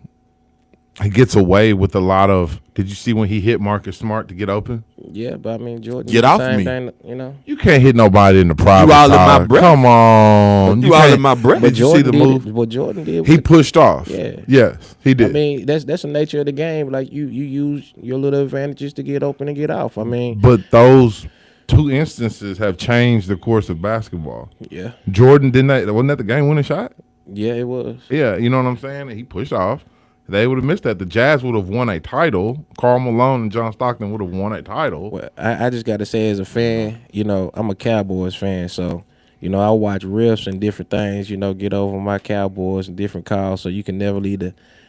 he gets away with a lot of. Did you see when he hit Marcus Smart to get open? Yeah, but I mean Jordan. Get did the off same me. thing, you know. You can't hit nobody in the private. You all in my side. breath. Come on. You all can't- in my breath. Did you see the did move? It, what Jordan did. He with- pushed off. Yeah. Yes, he did. I mean, that's the nature of the game. Like you use your little advantages to get open and get off. I mean, But those 2 instances have changed the course of basketball. yeah, Jordan wasn't that the game winning shot? yeah, it was. Yeah, you know what I'm saying? He pushed off. They would have missed that. The Jazz would have won a title. Karl Malone and John Stockton would have won a title. Well, I just got to say, as a fan, you know, I'm a Cowboys fan, so you know, I watch riffs and different things. You know, get over my Cowboys and different calls, so you can never leave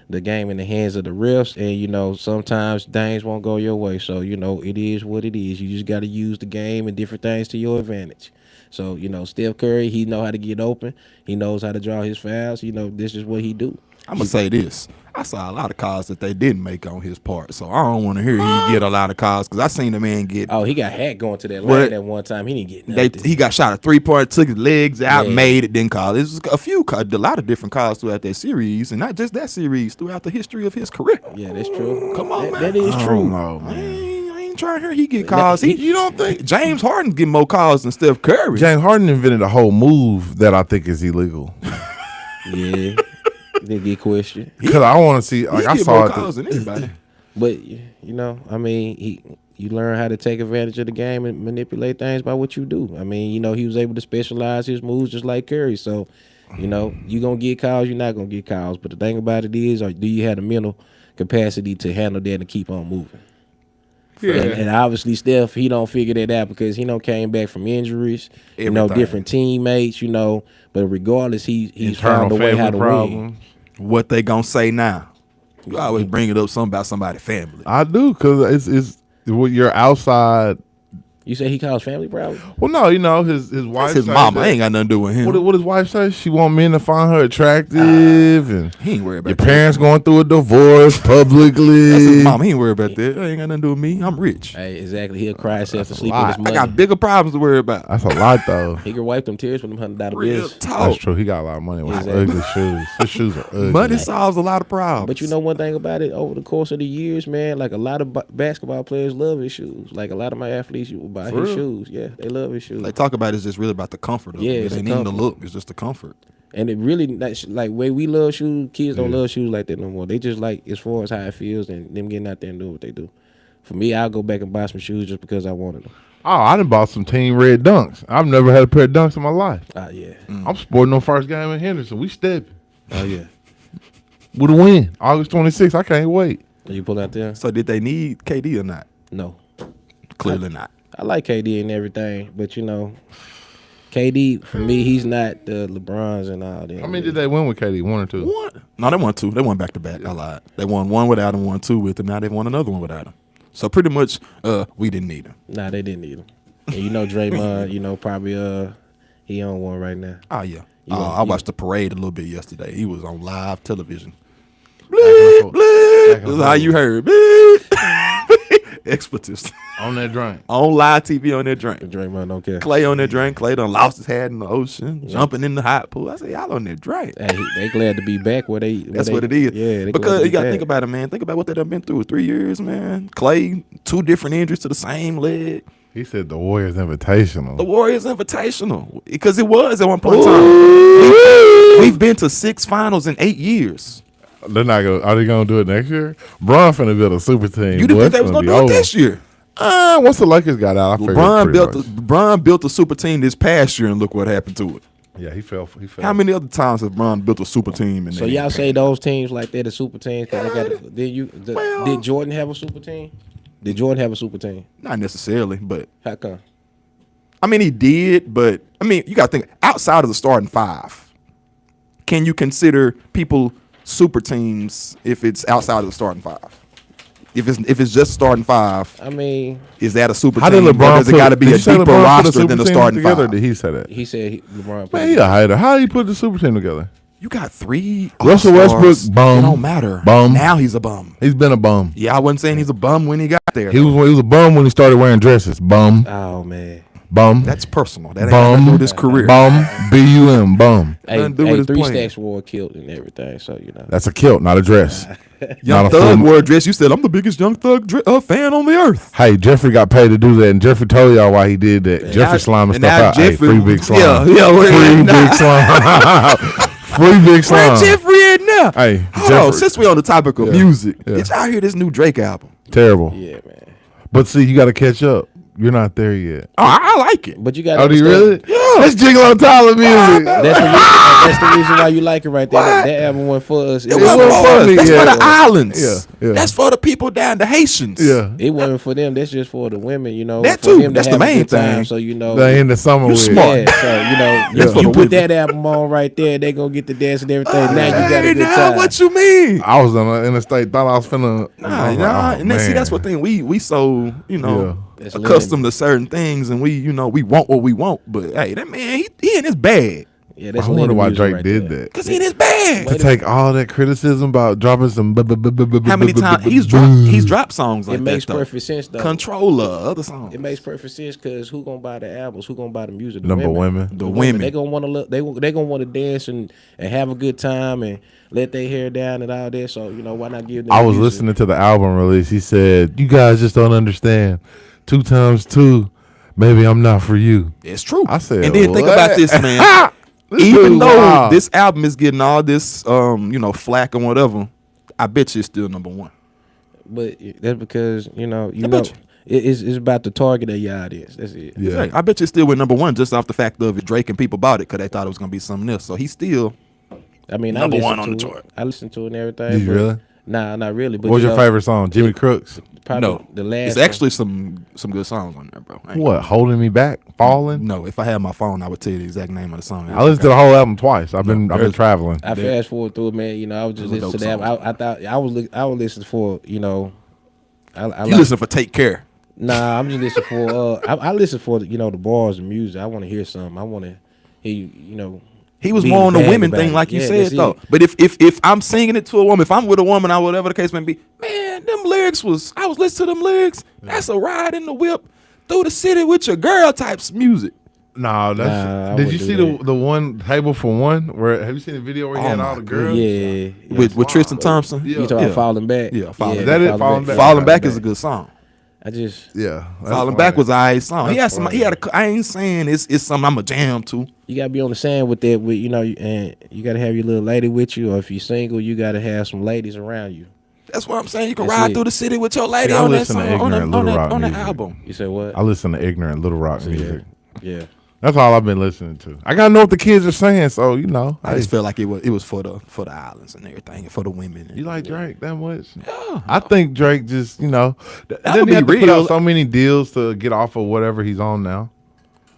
the game in the hands of the refs. And you know, sometimes things won't go your way. So you know, it is what it is. You just got to use the game and different things to your advantage. So you know, Steph Curry, he know how to get open. He knows how to draw his fouls. You know, this is what he do. I'm gonna say this. I saw a lot of calls that they didn't make on his part, so I don't want to hear he get a lot of calls because I seen the man get. Oh, he got hacked going to that What? lane at one time. He didn't get nothing. He got shot a 3-point, took his legs out, Yeah. made it, didn't call. It was a lot of different calls throughout that series, and not just that series, throughout the history of his career. Yeah, that's true. Come on, man. That is I true. don't know, I man. ain't trying to hear he get calls. You don't think James Harden get more calls than Steph Curry? James Harden invented a whole move that I think is illegal? Yeah, they get questioned. Because I want to see. Like He I get saw more it. calls than anybody. But you know, I mean, you learn how to take advantage of the game and manipulate things by what you do. I mean, you know, he was able to specialize his moves just like Curry. So, you know, you gonna get calls, you're not gonna get calls. But the thing about it is, do you have the mental capacity to handle that and keep on moving? Yeah. And obviously Steph, he don't figure that out because he don't came back from injuries, you know, Everything. different teammates, you know. But regardless, he's Internal found a way how to family win. problems. What they gonna say now? You always bring it up something about somebody's family. I do because it's what your outside You say he caused family problems? Well, no, you know his wife. His mama ain't got nothing to do with him. What his wife say? She want men to find her attractive, and he ain't worried about your that. parents going through a divorce publicly. That's his mama. He ain't worried about that. That ain't got nothing to do with me. I'm rich. Hey, exactly. He'll cry himself to sleep lot. with his money. I got bigger problems to worry about. That's a lot, though. He can wipe them tears with them $100 Real bills. talk. That's true. He got a lot of money with ugly shoes. His shoes are ugly. Money solves a lot of problems. But you know one thing about it, over the course of the years, man, like a lot of basketball players love his shoes. Like a lot of my athletes, you will buy his shoes. Yeah, they love his shoes. They talk about it's just really about the comfort of it. It ain't even the look. It's just the comfort. And it really, like way we love shoes, kids don't love shoes like that no more. They just like, as far as how it feels and them getting out there and doing what they do. For me, I'll go back and buy some shoes just because I wanted them. Oh, I done bought some Team Red Dunks. I've never had a pair of Dunks in my life. Yeah. I'm sporting on first game in Henderson. We stepping. Oh, yeah. With a win. August 26th. I can't wait. You pull out there? So did they need KD or not? No. Clearly not. I like KD and everything, but you know, KD, for me, he's not the LeBrons and all that. How many did they win with KD? 1 or 2? One. No, they won 2. They won back to back. I lied. They won 1 without him, won 2 with him. Now they won another one without him. So pretty much, we didn't need him. Nah, they didn't need him. And you know, Draymond, you know, probably he on one right now. Oh yeah. I watched the parade a little bit yesterday. He was on live television. Bleep, bleep. This is how you heard. Expertist. On that drink. On live TV on that drink. Draymond don't care. Clay on that drink. Clay done lost his hat in the ocean, jumping in the hot pool. I said, y'all on that drink. Hey, they glad to be back where they. That's what it is. Yeah, because you got to think about it, man. Think about what they done been through 3 years, man. Clay, 2 different injuries to the same leg. He said the Warriors Invitational. The Warriors Invitational. Because it was at one point in time. We've been to 6 finals in 8 years. They're not going. Are they going to do it next year? Bron finna build a super team. You didn't think they was going to do it this year? Once the Lakers got out, I figured Bron built a super team this past year, and look what happened to it. Yeah, he fell. How many other times has Bron built a super team? So y'all say those teams like they're the super teams? Cause they got. Did Jordan have a super team? Did Jordan have a super team? Not necessarily, but how come? I mean, he did, but I mean, you got to think outside of the starting 5. Can you consider people super teams if it's outside of the starting 5? If it's just starting 5, I mean, is that a super how team? Did LeBron or does it got to be a deeper roster than the starting 5? Did he say that? He said LeBron. Man, he a hater. How did he put the super team together? You got 3 Russell Westbrook, bum. It don't matter. Bum. Now he's a bum. He's been a bum. Yeah, I wasn't saying he's a bum when he got there. He was a bum when he started wearing dresses. Bum. Oh man. Bum. That's personal. That ain't nothing to do with his career. Bum. B-U-M. Bum. Hey, 3 Stacks wore a kilt and everything, so you know. That's a kilt, not a dress. Young Thug wore a dress. You said, I'm the biggest Young Thug fan on the earth. Hey, Jeffrey got paid to do that, and Jeffrey told y'all why he did that. And Jeffrey sliming stuff out. Jeffrey, hey, free big slime. Yeah, free big slime. Free big slime. Where Jeffrey at now? Hey, hold on. Since we on the topic of music, yeah. did y'all hear this new Drake album? Terrible. Yeah, man. But see, you got to catch up. You're not there yet. Oh, I like it. But you got. Oh, do you really? Yeah. Let's jiggle on Tyler music. That's the reason why you like it right there. That album went for us. It wasn't for us. That's for the islands. Yeah. That's for the people down the Haitians. Yeah. It wasn't for them. That's just for the women. You know. That for too. Them That's to have the a main good time, thing. so you know. They in the summer. You with smart. Yeah, so you know, you put that album on right there. They gonna get the dance and everything. Now you got a good time. What you mean? I was on the interstate. Thought I was finna. Nah. And see, that's what thing we so accustomed to certain things, and we want what we want. But hey, that man, he in his bag. Yeah, that's I wonder why Drake did that. Cause he in his bag. To take all that criticism about dropping some. How many times he's dropped songs like that? It makes perfect sense though. Controller, other songs. It makes perfect sense because who gonna buy the albums? Who gonna buy the music? The women. The women. They gonna want to look. They gonna want to dance and have a good time and let their hair down and all that. So why not give them? I was listening to the album release. He said, "You guys just don't understand. 2 times 2, maybe I'm not for you." It's true. I said, and then think about this, man. Even though this album is getting all this, flack and whatever, I bet you it's still number 1. But that's because it's about the target of your audience. That's it. Yeah, I bet you still went number 1 just off the fact of it. Drake and people bought it because they thought it was gonna be something else. So he's still, number 1 on the chart. I listened to it and everything. Did you really? Nah, not really. But what was your favorite song? Jimmy Crooks? No, the last. It's actually some good songs on there, bro. What? Holding Me Back? Falling? No, if I had my phone, I would tell you the exact name of the song. I listened to the whole album twice. I've been traveling. I fast forward through it, man. I was just listening to that. I thought I would listen for I listen for Take Care. Nah, I'm just listening for. I listen for the bars and music. I want to hear something. I want to hear you. He was be more on the bag women about thing, it. like you Yeah, said, that's though. it. But if I'm singing it to a woman, if I'm with a woman or whatever the case may be, man, them lyrics I was listening to them lyrics. That's a ride in the whip through the city with your girl types music. No, Nah, I did you wouldn't see do the one table for one? Where have you seen the video where he had all the girls? Yeah, With Tristan Thompson. You talking about Falling Back? Yeah, Falling Is that it? Falling Back? Falling Back is a good song. I just Falling Back was an alright song. He had some. He had a. I ain't saying it's something I'm a jam to. You gotta be on the same with that. And you gotta have your little lady with you, or if you're single, you gotta have some ladies around you. That's what I'm saying. You can That's ride it. through the city with your lady I on that listen to song ignorant Little Rock on the music. album. You say what? I listen to ignorant Little Rock music. Yeah. That's all I've been listening to. I gotta know what the kids are saying, so I just feel like it was for the islands and everything, and for the women. You like Drake that much? Yeah. I think Drake just doesn't be he have to put real. out so many deals to get off of whatever he's on now.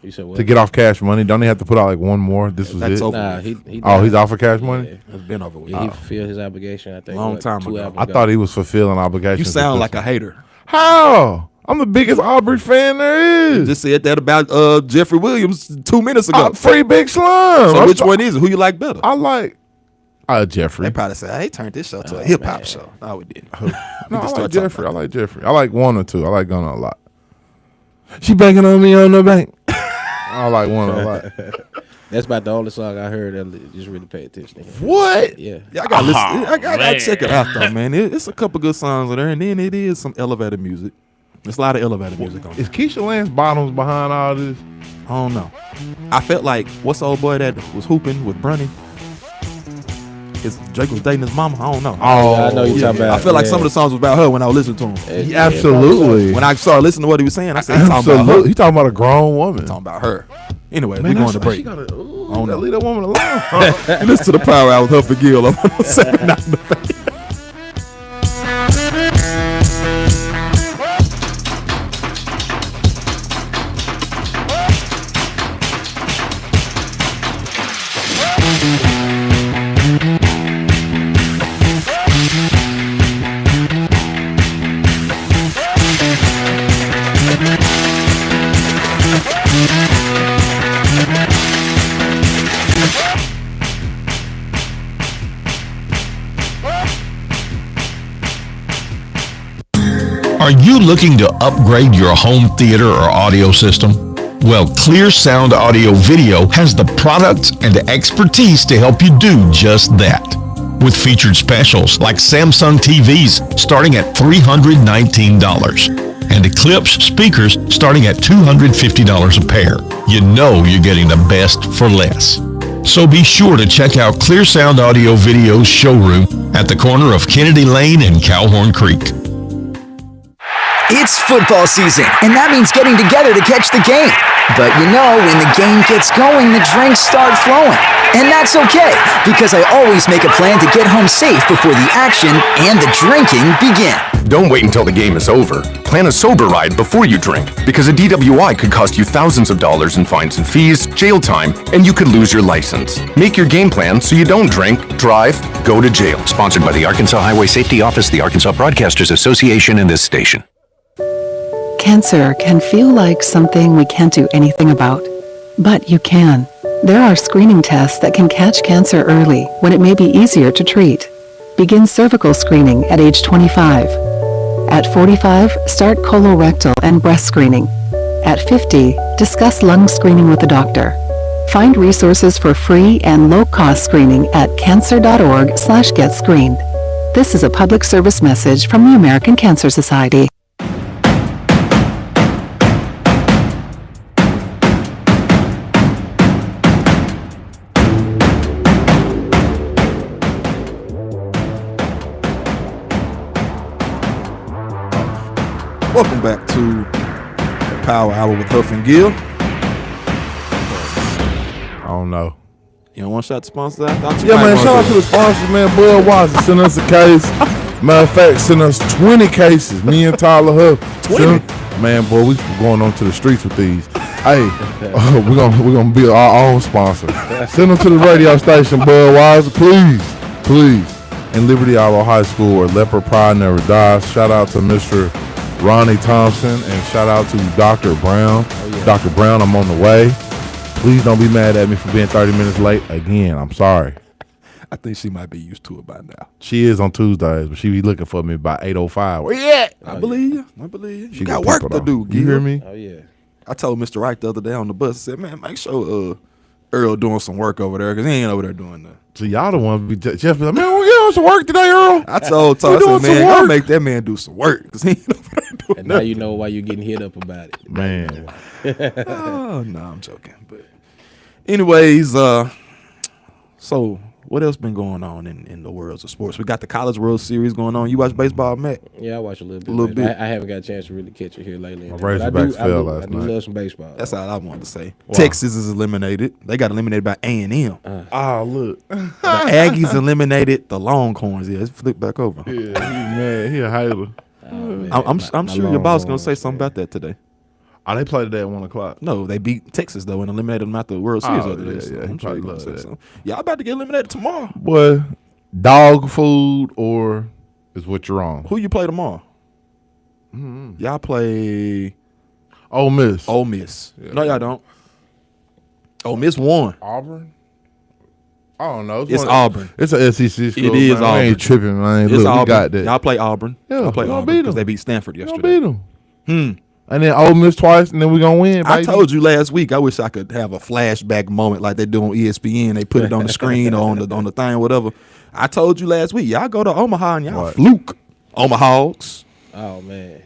You said what? To get off Cash Money, don't he have to put out like one more? This was That's it. over. Nah, He's off of Cash Money. Yeah. It's been over with. Yeah, he fulfilled his obligation. I think Long time 2 ago. albums I thought he was fulfilling obligations. You sound like a hater. How? I'm the biggest Aubrey fan there is. Just said that about Jeffrey Williams 2 minutes ago. Free Big Slum. So which one is it? Who you like better? I like Jeffrey. They probably said, "Hey, turned this show to a hip hop show." No, we didn't. No, I like Jeffrey. I like Jeffrey. I like one or two. I like Gunna a lot. She banking on me on the bank. I like one a lot. That's about the only song I heard that just really pay attention to. What? Yeah. I gotta listen. I gotta check it out though, man. It's a couple good songs in there, and then it is some elevated music. There's a lot of elevated music on there. Is Keisha Lance Bottoms behind all this? I don't know. I felt like what's the old boy that was hooping with Bronny? Drake was dating his mama. I don't know. Oh, I know you're talking about. I feel like some of the songs was about her when I was listening to him. Yeah, absolutely. When I started listening to what he was saying, I said, he's talking about her. He talking about a grown woman. Talking about her. Anyway, Man, we're going to break. She gotta, don't know. leave that woman alone. And listen to the Power Hour with Huff and Gill. I'm saying not in the face. Are you looking to upgrade your home theater or audio system? Well, Clear Sound Audio Video has the products and the expertise to help you do just that. With featured specials like Samsung TVs starting at $319 and Eclipse speakers starting at $250 a pair. You know you're getting the best for less. So be sure to check out Clear Sound Audio Video's showroom at the corner of Kennedy Lane and Cowhorn Creek. It's football season, and that means getting together to catch the game. But you know, when the game gets going, the drinks start flowing. And that's okay, because I always make a plan to get home safe before the action and the drinking begin. Don't wait until the game is over. Plan a sober ride before you drink, because a DWI could cost you thousands of dollars in fines and fees, jail time, and you could lose your license. Make your game plan so you don't drink, drive, go to jail. Sponsored by the Arkansas Highway Safety Office, the Arkansas Broadcasters Association, and this station. Cancer can feel like something we can't do anything about, but you can. There are screening tests that can catch cancer early when it may be easier to treat. Begin cervical screening at age 25. At 45, start colorectal and breast screening. At 50, discuss lung screening with a doctor. Find resources for free and low-cost screening at cancer.org/getscreened. This is a public service message from the American Cancer Society. Welcome back to the Power Hour with Huff and Gill. I don't know. You don't want to shout the sponsors out? Yeah, man, shout out to the sponsors, man. Budweiser sent us a case. Matter of fact, sent us 20 cases. Me and Tyler Huff. 20? Man, boy, we going on to the streets with these. Hey, we're gonna be our own sponsor. Send them to the radio station, Budweiser, please. In Liberty Isle High School, where leper pride never dies. Shout out to Mr. Ronnie Thompson, and shout out to Dr. Brown. Oh, yeah. Dr. Brown, I'm on the way. Please don't be mad at me for being 30 minutes late again. I'm sorry. I think she might be used to it by now. She is on Tuesdays, but she be looking for me by 8:05. Where you at? I believe you. I believe you. She You got got work people, to do. though. You hear Gill. me? Oh yeah. I told Mr. Wright the other day on the bus, I said, man, make sure Earl doing some work over there because he ain't over there doing that. So y'all the ones be Jeff be like, man, we doing some work today, Earl. I told We I doing said, some man, I'll work. make that man do some work because he ain't over there doing And now you know why you're getting hit up about it. Man. Oh, no, I'm joking. But anyways, so what else been going on in the worlds of sports? We got the College World Series going on. You watch baseball, Matt? Yeah, I watch a little bit. A little bit. I haven't got a chance to really catch it here lately. My But I Razorbacks do- I fell do- last I do night. love some baseball. That's all I wanted to say. Wow. Texas is eliminated. They got eliminated by A&M. Oh, look. The Aggies eliminated the Longhorns. Yeah, let's flip back over. Yeah, he mad. He a hater. I'm sure your boss gonna say something about that today. Oh, they played today at 1 o'clock. No, they beat Texas though and eliminated them out the World Series Oh, other day. yeah, So yeah, I'm he sure probably you're gonna loved say that. something. Y'all about to get eliminated tomorrow. Boy, dog food or is what you're on. Who you play tomorrow? Y'all play Ole Miss. Ole Miss. Yeah. No, y'all don't. Ole Miss won. Auburn? I don't know. It's Auburn. It's an SEC school. It is man. I Auburn. ain't tripping, man. It's Look, Auburn. we got that. Y'all play Auburn. Yeah, Y'all play we gonna Auburn beat because 'em. they beat Stanford We gonna yesterday. beat them. And then Ole Miss twice, and then we gonna win. I baby. told you last week. I wish I could have a flashback moment like they do on ESPN. They put it on the screen or on the thing, whatever. I told you last week. Y'all go to Omaha and y'all What? fluke Omahawks. Oh man.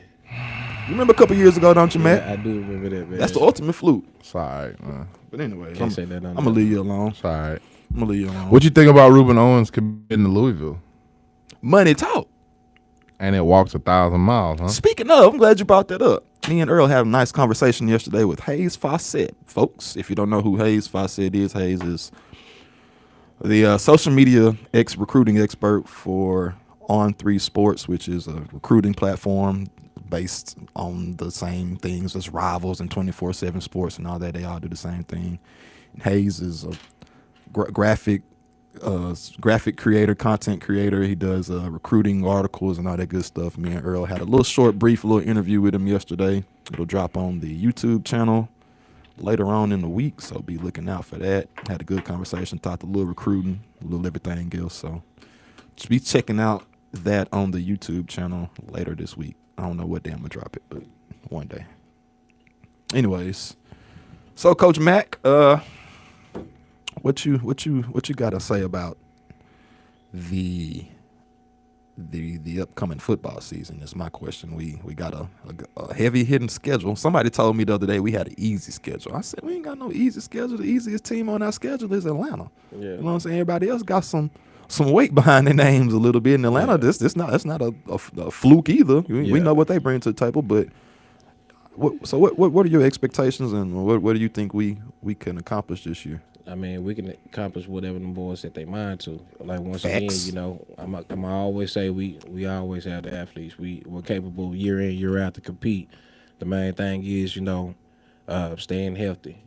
You remember a couple years ago, don't you, Matt? Yeah, I do remember that, man. That's the ultimate fluke. It's all right, man. But anyway, Can't say that on I'm gonna there. leave you alone. It's all right. I'm gonna leave you alone. What you think about Ruben Owens committing to Louisville? Money talk. And it walks 1,000 miles, huh? Speaking of, I'm glad you brought that up. Me and Earl had a nice conversation yesterday with Hayes Fawcett. Folks, if you don't know who Hayes Fawcett is, Hayes is the social media recruiting expert for On3 Sports, which is a recruiting platform based on the same things as Rivals and 24/7 Sports and all that. They all do the same thing. And Hayes is a graphic creator, content creator. He does recruiting articles and all that good stuff. Me and Earl had a little short, brief little interview with him yesterday. It'll drop on the YouTube channel later on in the week, so be looking out for that. Had a good conversation, talked a little recruiting, a little everything else. So just be checking out that on the YouTube channel later this week. I don't know what day I'm gonna drop it, but one day. Anyways, so Coach Mack, what you gotta say about the upcoming football season is my question. We got a heavy hitting schedule. Somebody told me the other day we had an easy schedule. I said we ain't got no easy schedule. The easiest team on our schedule is Atlanta. Yeah. You know what I'm saying? Everybody else got some weight behind their names a little bit. In Atlanta, that's not a fluke either. We know what they bring to the table, but what are your expectations and what do you think we can accomplish this year? I mean, we can accomplish whatever them boys set their mind to. Like once Facts. again, you know, I always say we always have the athletes. We're capable year in, year out to compete. The main thing is, you know, staying healthy.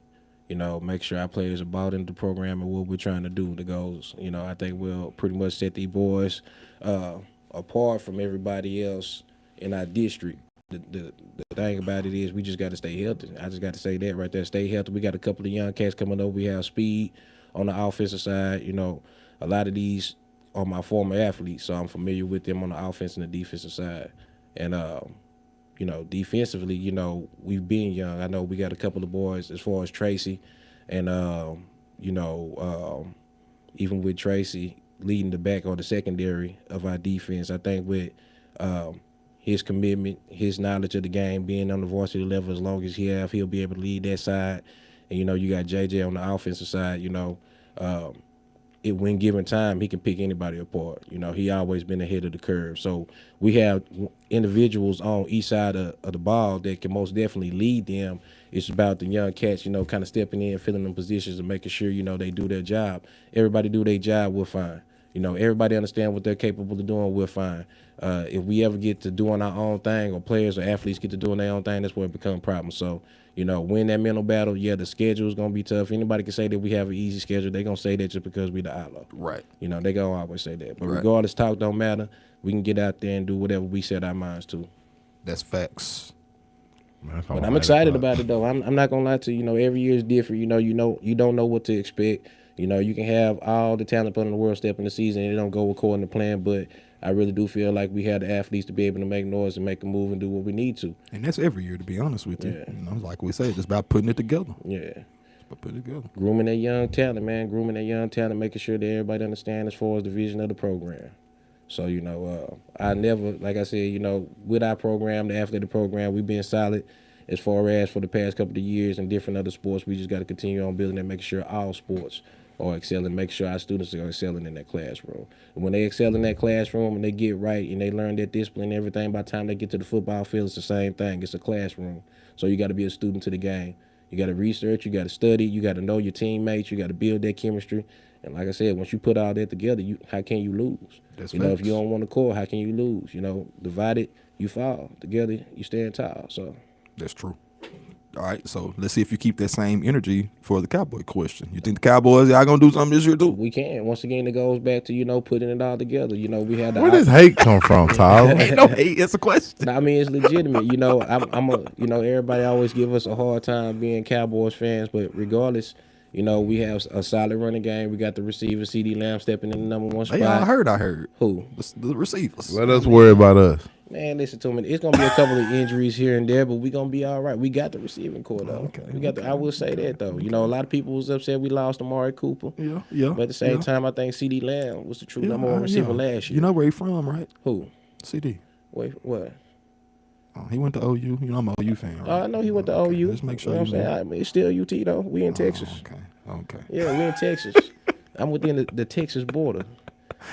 You know, make sure our players are bought into the program and what we're trying to do. The goals. You know, I think we'll pretty much set these boys apart from everybody else in our district. The thing about it is we just got to stay healthy. I just got to say that right there. Stay healthy. We got a couple of young cats coming up. We have speed on the offensive side. You know, a lot of these are my former athletes, so I'm familiar with them on the offense and the defensive side. And, you know, defensively, you know, we've been young. I know we got a couple of boys as far as Tracy. And, you know, even with Tracy leading the back or the secondary of our defense, I think with his commitment, his knowledge of the game, being on the varsity level as long as he'll be able to lead that side. And, you know, you got JJ on the offensive side, you know, when given time, he can pick anybody apart. You know, he always been ahead of the curve. So we have individuals on each side of the ball that can most definitely lead them. It's about the young cats, you know, kind of stepping in, filling them positions and making sure, you know, they do their job. Everybody do their job, we're fine. You know, everybody understand what they're capable of doing, we're fine. If we ever get to doing our own thing or players or athletes get to doing their own thing, that's where it becomes a problem. So, you know, win that mental battle. Yeah, the schedule is going to be tough. Anybody can say that we have an easy schedule. They're going to say that just because we the outlaw. Right. You know, they going to always say that. But Right. regardless, talk don't matter. We can get out there and do whatever we set our minds to. That's facts. But I'm excited about it though. I'm not gonna lie to you. Every year is different. You don't know what to expect. You can have all the talent put in the world step in the season and it don't go according to plan. But I really do feel like we have the athletes to be able to make noise and make a move and do what we need to. And that's every year, to be honest with you. Like we say, it's about putting it together. Yeah. Put it together. Grooming that young talent, man. Grooming that young talent, making sure that everybody understands as far as the vision of the program. So, I never, like I said, with our program, the athletic program, we've been solid as far as for the past couple of years in different other sports. We just got to continue on building and making sure all sports are excelling, make sure our students are excelling in that classroom. And when they excel in that classroom and they get right and they learn that discipline and everything, by the time they get to the football field, it's the same thing. It's a classroom. So you got to be a student to the game. You got to research, you got to study, you got to know your teammates, you got to build that chemistry. And like I said, once you put all that together, how can you lose? That's if you don't want to core, how can you lose? Divided, you fall. Together, you stand tall. So that's true. All right, so let's see if you keep that same energy for the Cowboy question. You think the Cowboys are going to do something this year too? We can. Once again, it goes back to putting it all together. We had where does hate come from, Tyler? Ain't no hate. It's a question. I mean, it's legitimate. Everybody always give us a hard time being Cowboys fans, but regardless, we have a solid running game. We got the receiver, CD Lamb, stepping in the number one spot. Hey, I heard. Who? The receivers. Let us worry about us. Man, listen to me. It's gonna be a couple of injuries here and there, but we gonna be all right. We got the receiving core though. Okay. I will say that though. A lot of people was upset we lost Amari Cooper. Yeah. But at the same time, I think CD Lamb was the true number one receiver last year. You know where he from, right? Who? CD. Wait, what? He went to OU. I'm an OU fan, right? I know he went to OU. Just make sure you know what I'm saying. I mean, it's still UT though. We in Texas. Okay. Yeah, we in Texas. I'm within the Texas border.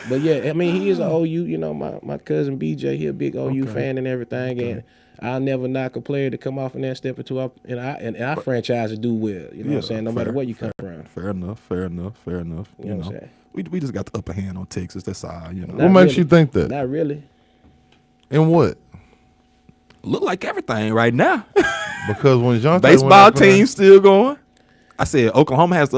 But yeah, I mean, he is an OU. My cousin BJ, he a big OU fan and everything, and I'll never knock a player to come off in that step or two up, and our franchise to do well. You know what I'm saying? No matter where you come from. Fair enough. You know what I'm saying? We just got the upper hand on Texas. That's all. What makes you think that? Not really. And what? Look like everything right now. Because when John baseball team still going. I said Oklahoma has the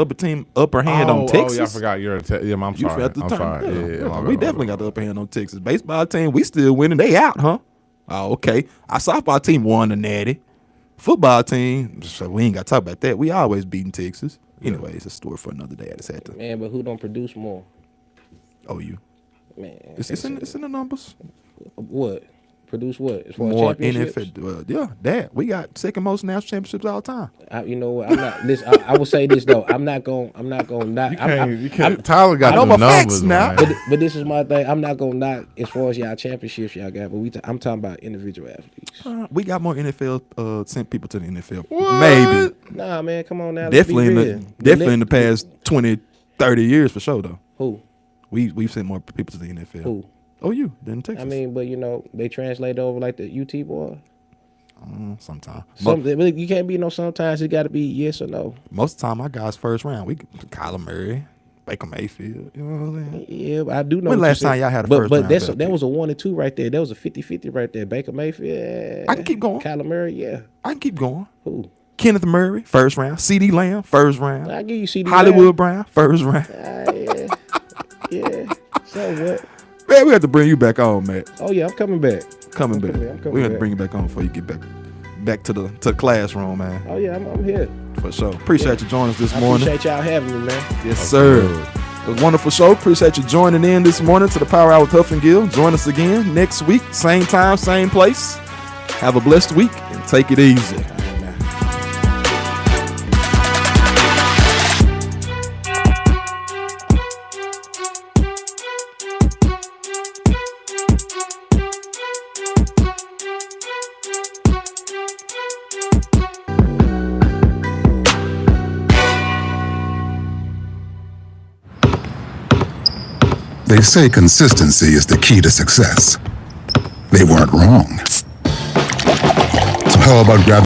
upper hand on Texas. Oh, yeah, I forgot you're I'm sorry. Yeah, we definitely got the upper hand on Texas. Baseball team, we still winning. They out, huh? Oh, okay. Our softball team won the Natty. Football team, so we ain't got to talk about that. We always beating Texas. Anyway, it's a story for another day. I just had to. Man, but who don't produce more? OU. Man, it's in the numbers. What? Produce what? As far more as championships? NFL. We got second most national championships all the time. You know what? I'm not. Listen, I will say this though. I'm not going. You can't. Tyler got the numbers now. But this is my thing. I'm not going to knock as far as y'all championships y'all got. But I'm talking about individual athletes. We got more NFL sent people to the NFL. What? Maybe. Nah, man. Come on now. Definitely in the past 20, 30 years for sure though. Who? We've sent more people to the NFL. Who? OU than Texas. I mean, but they translate over like the UT boy. Sometimes. You can't be sometimes. It got to be yes or no. Most of the time, my guys first round. Kyler Murray, Baker Mayfield. You know what I'm saying? Yeah, but I do know. When last time y'all had a first round? But that was a 1 and 2 right there. That was a 50-50 right there. Baker Mayfield. I can keep going. Kyler Murray, yeah. I can keep going. Who? Kenneth Murray, first round. CD Lamb, first round. I give you CD Hollywood Lamb. Brown, first round. Yeah. So what? Man, we have to bring you back on, Matt. Oh yeah, I'm coming back. We have to bring you back on before you get back to the classroom, man. Oh yeah, I'm here. For sure. Appreciate you joining us this morning. Appreciate y'all having me, man. Yes, sir. It was a wonderful show. Appreciate you joining in this morning to the Power Hour with Huff and Gill. Join us again next week, same time, same place. Have a blessed week and take it easy. They say consistency is the key to success. They weren't wrong. So how about grabbing